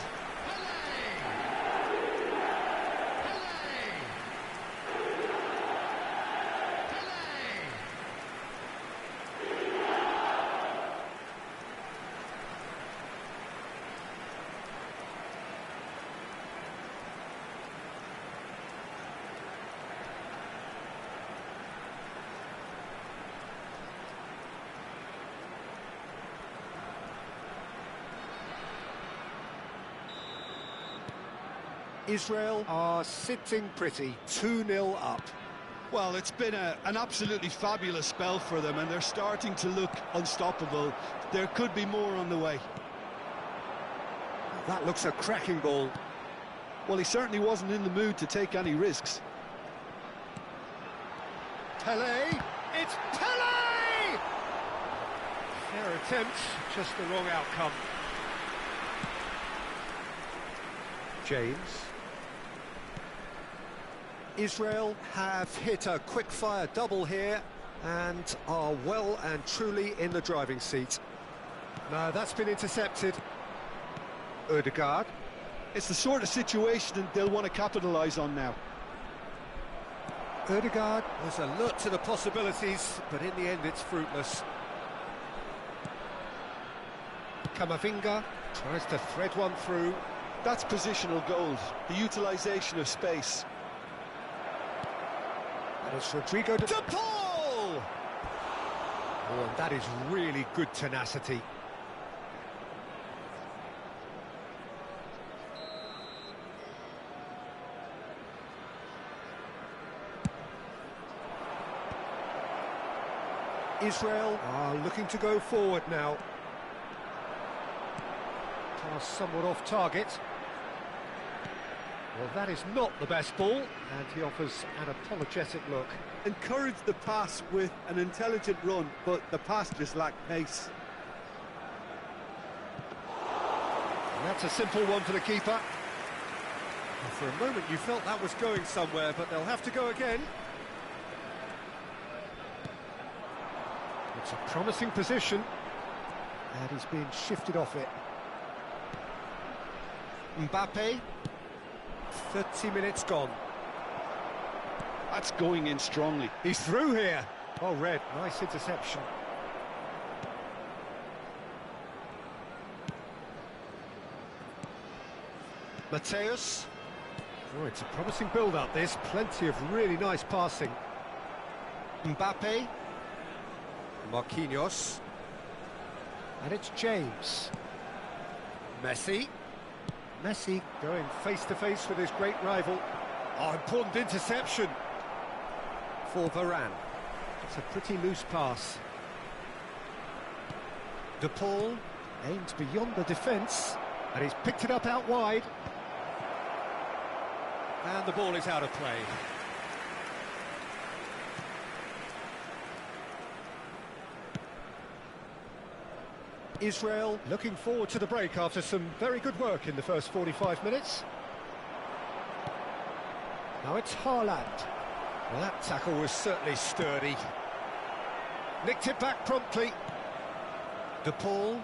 Israel are sitting pretty, 2-0 up. Well, it's been an absolutely fabulous spell for them, and they're starting to look unstoppable. There could be more on the way. That looks a cracking ball. Well, he certainly wasn't in the mood to take any risks. Pele, it's Pele! Fair attempt, just the wrong outcome. James. Israel have hit a quick-fire double here and are well and truly in the driving seat. No, that's been intercepted. Odegaard. It's the sort of situation they'll want to capitalise on now. Odegaard was alert to the possibilities, but in the end it's fruitless. Kamavinga tries to thread one through. That's positional gold, the utilisation of space. And it's Rodrigo de Paul! Oh, and that is really good tenacity. Israel are looking to go forward now. Pass somewhat off target. Well, that is not the best ball, and he offers an apologetic look. Encourage the pass with an intelligent run, but the pass just lacked pace. And that's a simple one for the keeper. And for a moment you felt that was going somewhere, but they'll have to go again. It's a promising position, and he's being shifted off it. Mbappe, 30 minutes gone. That's going in strongly. He's through here. Oh, red, nice interception. Mateus. Oh, it's a promising build-up, this. Plenty of really nice passing. Mbappe. Marquinhos. And it's James. Messi. Messi going face-to-face with his great rival. Oh, important interception for Varane. It's a pretty loose pass. De Paul aimed beyond the defence, and he's picked it up out wide. And the ball is out of play. Israel looking forward to the break after some very good work in the first 45 minutes. Now it's Haaland. Well, that tackle was certainly sturdy. Nicked it back promptly. De Paul.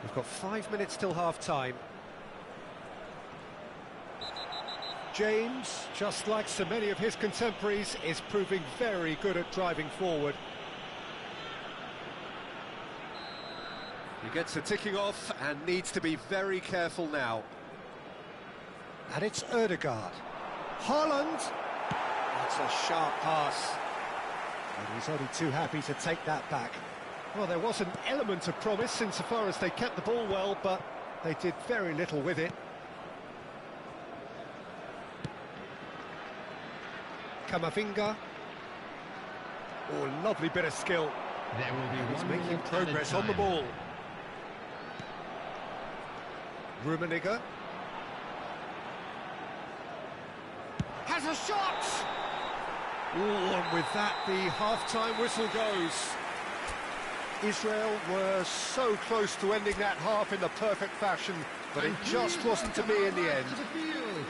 We've got 5 minutes till half-time. James, just like so many of his contemporaries, is proving very good at driving forward. He gets the ticking off and needs to be very careful now. And it's Ødegaard. Haaland! That's a sharp pass. And he's only too happy to take that back. Well, there was an element of promise insofar as they kept the ball well, but they did very little with it. Kamavinga. Oh, lovely bit of skill. There will be He's one making minute progress added on the time. ball. Rummenigge. Has a shot! Oh, and with that, the half-time whistle goes. Israel were so close to ending that half in the perfect fashion, but it just wasn't to be in the end. To the field.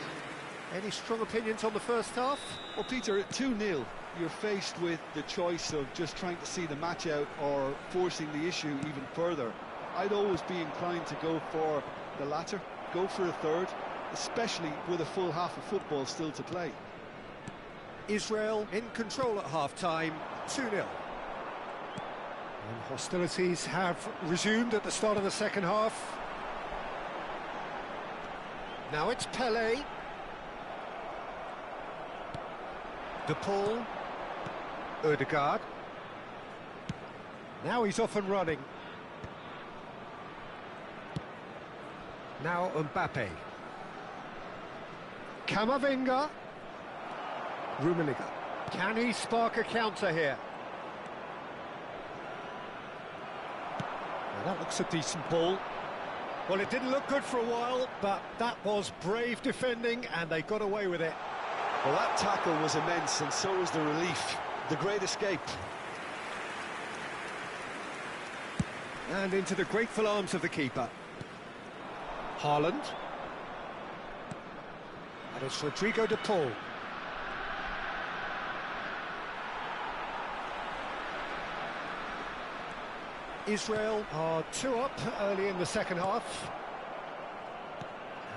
Any strong opinions on the first half? Well, Peter, at 2-0, you're faced with the choice of just trying to see the match out or forcing the issue even further. I'd always be inclined to go for the latter, go for a third, especially with a full half of football still to play. Israel in control at half-time, 2-0. And hostilities have resumed at the start of the second half. Now it's Pelé. De Paul. Ødegaard. Now he's off and running. Now Mbappe. Kamavinga. Rummenigge. Can he spark a counter here? Well, that looks a decent ball. Well, it didn't look good for a while, but that was brave defending, and they got away with it. Well, that tackle was immense, and so was the relief. The great escape. And into the grateful arms of the keeper. Haaland. And it's Rodrigo de Paul. Israel are 2 up early in the second half.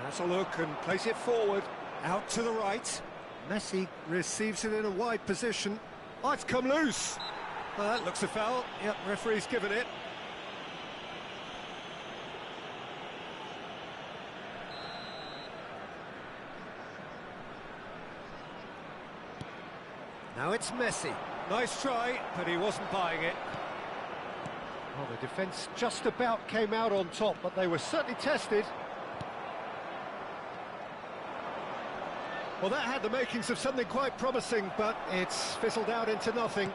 Has a look and plays it forward, out to the right. Messi receives it in a wide position. Oh, it's come loose. Well, that looks a foul. Yep, referee's given it. Now it's Messi. Nice try, but he wasn't buying it. Well, the defence just about came out on top, but they were certainly tested. Well, that had the makings of something quite promising, but it's fizzled out into nothing.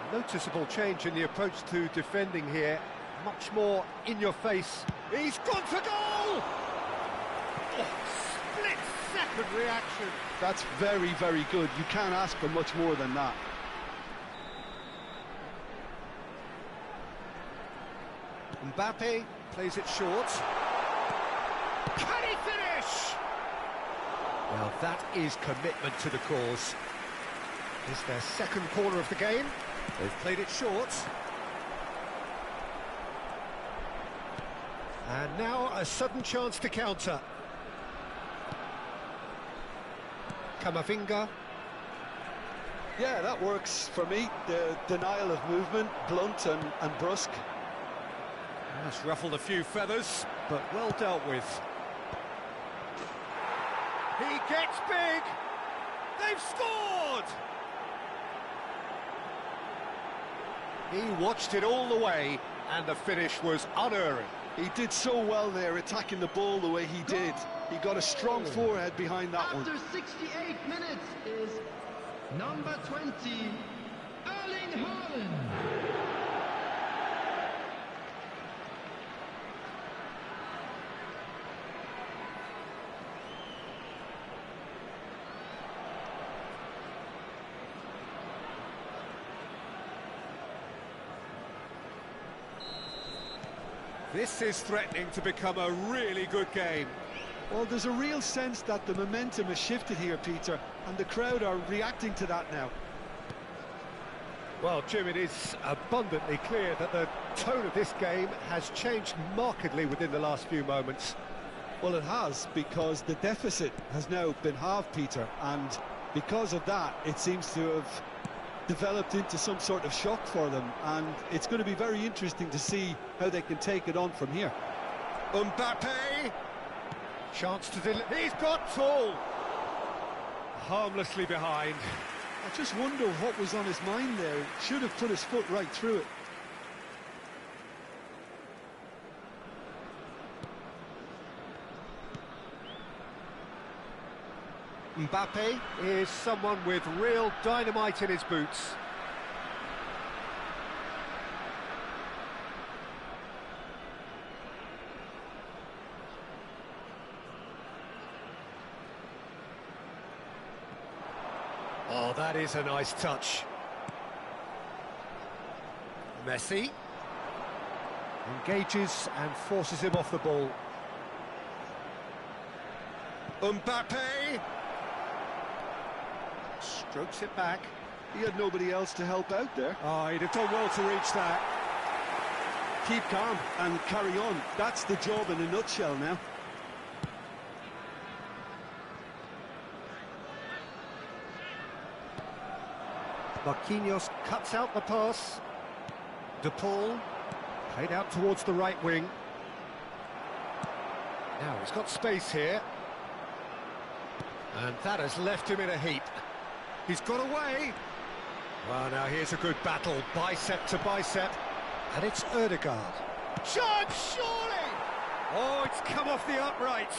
A noticeable change in the approach to defending here. Much more in your face. He's gone for goal! Oh, split-second reaction. That's very, very good. You can't ask for much more than that. Mbappe plays it short. Can he finish? Well, that is commitment to the cause. It's their second corner of the game. They've played it short. And now a sudden chance to counter. Kamavinga. Yeah, that works for me. The denial of movement, blunt and brusque. That's ruffled a few feathers, but well dealt with. He gets big! They've scored! He watched it all the way, and the finish was unerring. He did so well there, attacking the ball the way he did. He got a strong forehead behind that one. After 68 minutes is number 20, Erling Haaland. This is threatening to become a really good game. Well, there's a real sense that the momentum has shifted here, Peter, and the crowd are reacting to that now. Well, Jim, it is abundantly clear that the tone of this game has changed markedly within the last few moments. Well, it has, because the deficit has now been halved, Peter, and because of that, it seems to have developed into some sort of shock for them, and it's going to be very interesting to see how they can take it on from here. Mbappe! Chance to deliver. He's got full! Harmlessly behind. I just wonder what was on his mind there. He should have put his foot right through it. Mbappe is someone with real dynamite in his boots. Oh, that is a nice touch. Messi engages and forces him off the ball. Mbappe strokes it back. He had nobody else to help out there. Oh, he'd have done well to reach that. Keep calm and carry on. That's the job in a nutshell now. Marquinhos cuts out the pass. De Paul played out towards the right wing. Now he's got space here. And that has left him in a heap. He's got away. Well, now here's a good battle, bicep to bicep. And it's Ødegaard. Chance, surely! Oh, it's come off the upright.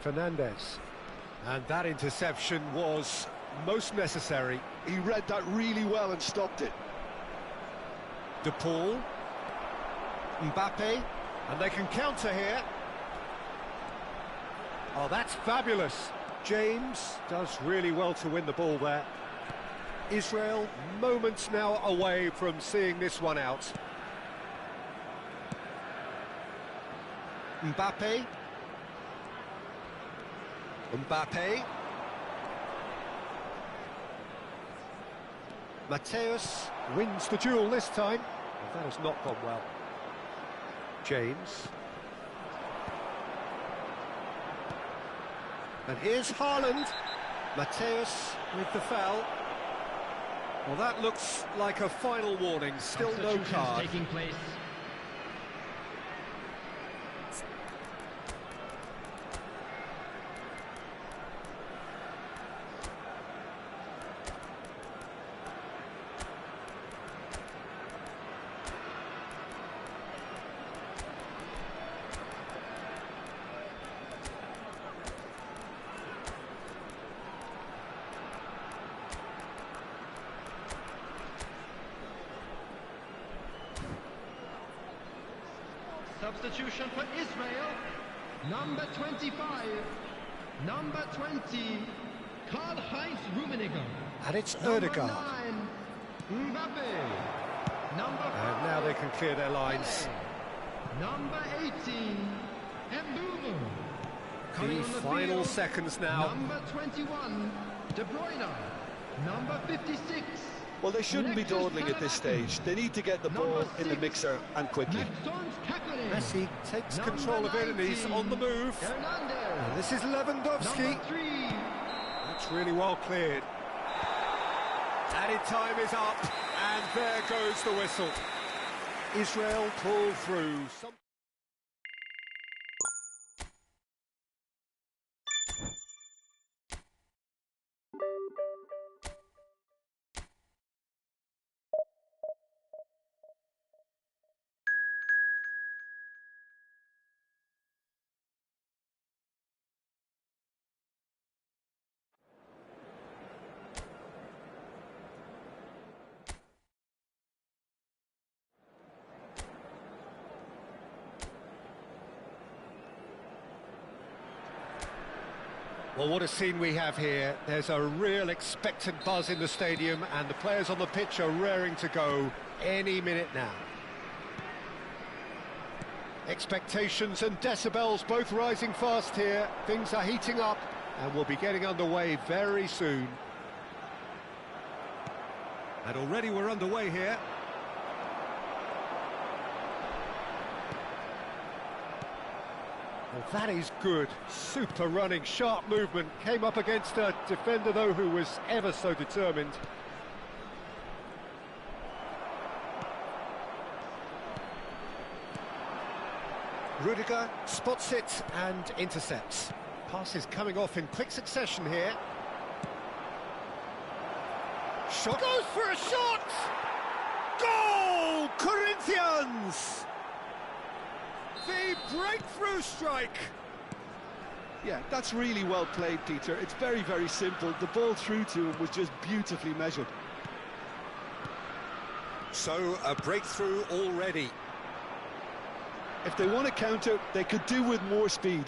Fernandes. And that interception was most necessary. He read that really well and stopped it. De Paul. Mbappe. And they can counter here. Oh, that's fabulous. James does really well to win the ball there. Israel moments now away from seeing this one out. Mbappe. Mbappe. Mateus wins the duel this time. Well, that has not gone well. James. And here's Haaland. Mateus with the foul. Well, that looks like a final warning. Still no card. Taking place. Substitution for Israel, number 25, number 20, Karl-Heinz Rummenigge. And it's Number Ødegaard. 9, Mbappe. Number 5, And now they can clear their lines. number 18, Mbumo. The final seconds now. Number 21, De Bruyne. Number 56. Well, they shouldn't be dawdling at this stage. They need to get the ball in the mixer and quickly. Messi takes control of it and he's on the move. And this is Lewandowski. Number 3. That's really well cleared. Added time is up, and there goes the whistle. Israel pull through. Well, what a scene we have here. There's a real expectant buzz in the stadium and the players on the pitch are raring to go. any minute now. Expectations and decibels both rising fast here. Things are heating up and we'll be getting underway very soon. And already we're underway here. Well, that is good. Super running, sharp movement. Came up against a defender, though, who was ever so determined. Rudiger spots it and intercepts. Pass is coming off in quick succession here. Shot goes for a shot! Goal! Corinthians! The breakthrough strike! Yeah, that's really well played, Peter. It's very, very simple. The ball through to him was just beautifully measured. So, a breakthrough already. If they want to counter, they could do with more speed.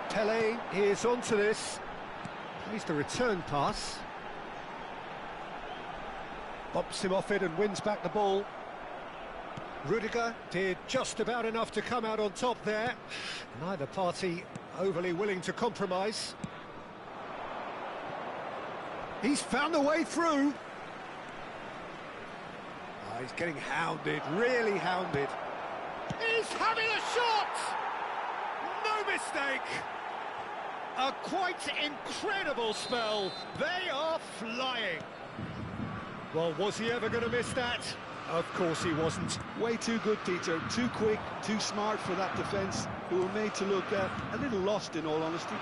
Pele is onto this. Plays the return pass. Bumps him off it and wins back the ball. Rudiger did just about enough to come out on top there. Neither party overly willing to compromise. He's found the way through. Oh, he's getting hounded, really hounded. He's having a shot! No mistake! A quite incredible spell. They are flying. Well, was he ever going to miss that? Of course he wasn't. Way too good, Peter. Too quick, too smart for that defence, who were made to look a little lost, in all honesty.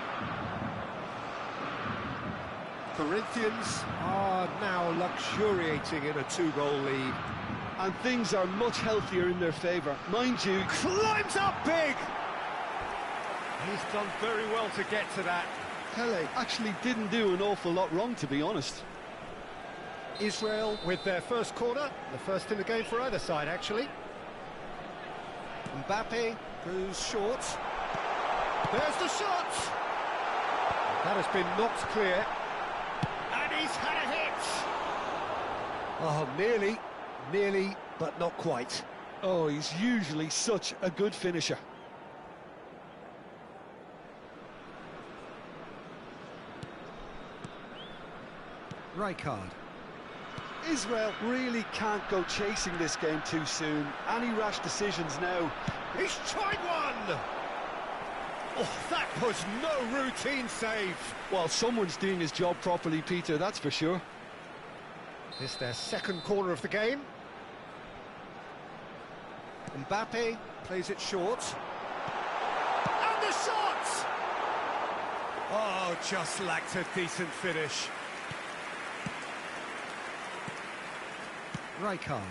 Corinthians are now luxuriating in a 2-goal lead. And things are much healthier in their favour. Mind you... Climbs up big! He's done very well to get to that. Pele actually didn't do an awful lot wrong, to be honest. Israel with their first corner, the first in the game for either side, actually. Mbappe goes short. There's the shot! That has been knocked clear. And he's had a hit! Oh, nearly, but not quite. Oh, he's usually such a good finisher. Rijkaard. Israel really can't go chasing this game too soon. Any rash decisions now. He's tried one! Oh, that was no routine save. Well, someone's doing his job properly, Peter, that's for sure. This their second corner of the game. Mbappe plays it short. And the shot! Oh, just lacked a decent finish. Rijkaard.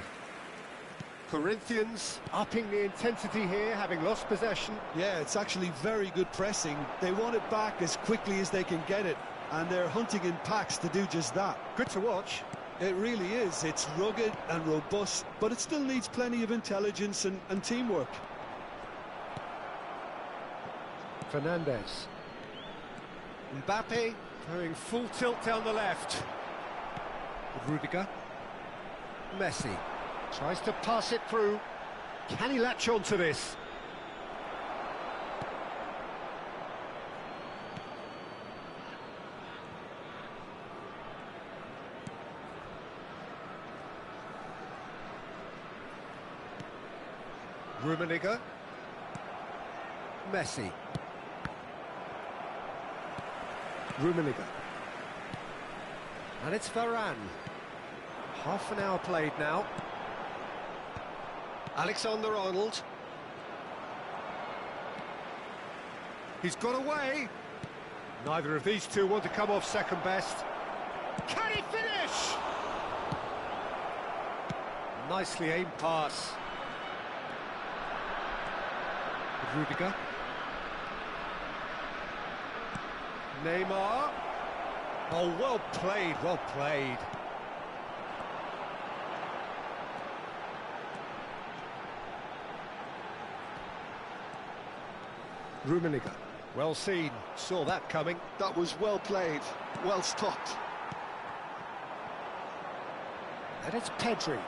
Corinthians upping the intensity here, having lost possession. Yeah, it's actually very good pressing. They want it back as quickly as they can get it, and they're hunting in packs to do just that. Good to watch. It really is. It's rugged and robust, but it still needs plenty of intelligence and teamwork. Fernandes. Mbappe going full tilt down the left. Rudiger. Messi tries to pass it through. Can he latch on to this? Rummenigge. Messi. Rummenigge. And it's Varane. Half an hour played now. Alexander-Arnold. He's got away. Neither of these two want to come off second best. Can he finish? Nicely aimed pass. Rudiger. Neymar. Oh, well played, well played. Rummenigge, well seen, saw that coming. That was well played, well stopped. And it's Pedri.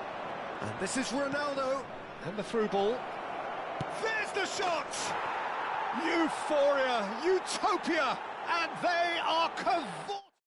And this is Ronaldo. And the through ball. There's the shot! Euphoria, utopia, and they are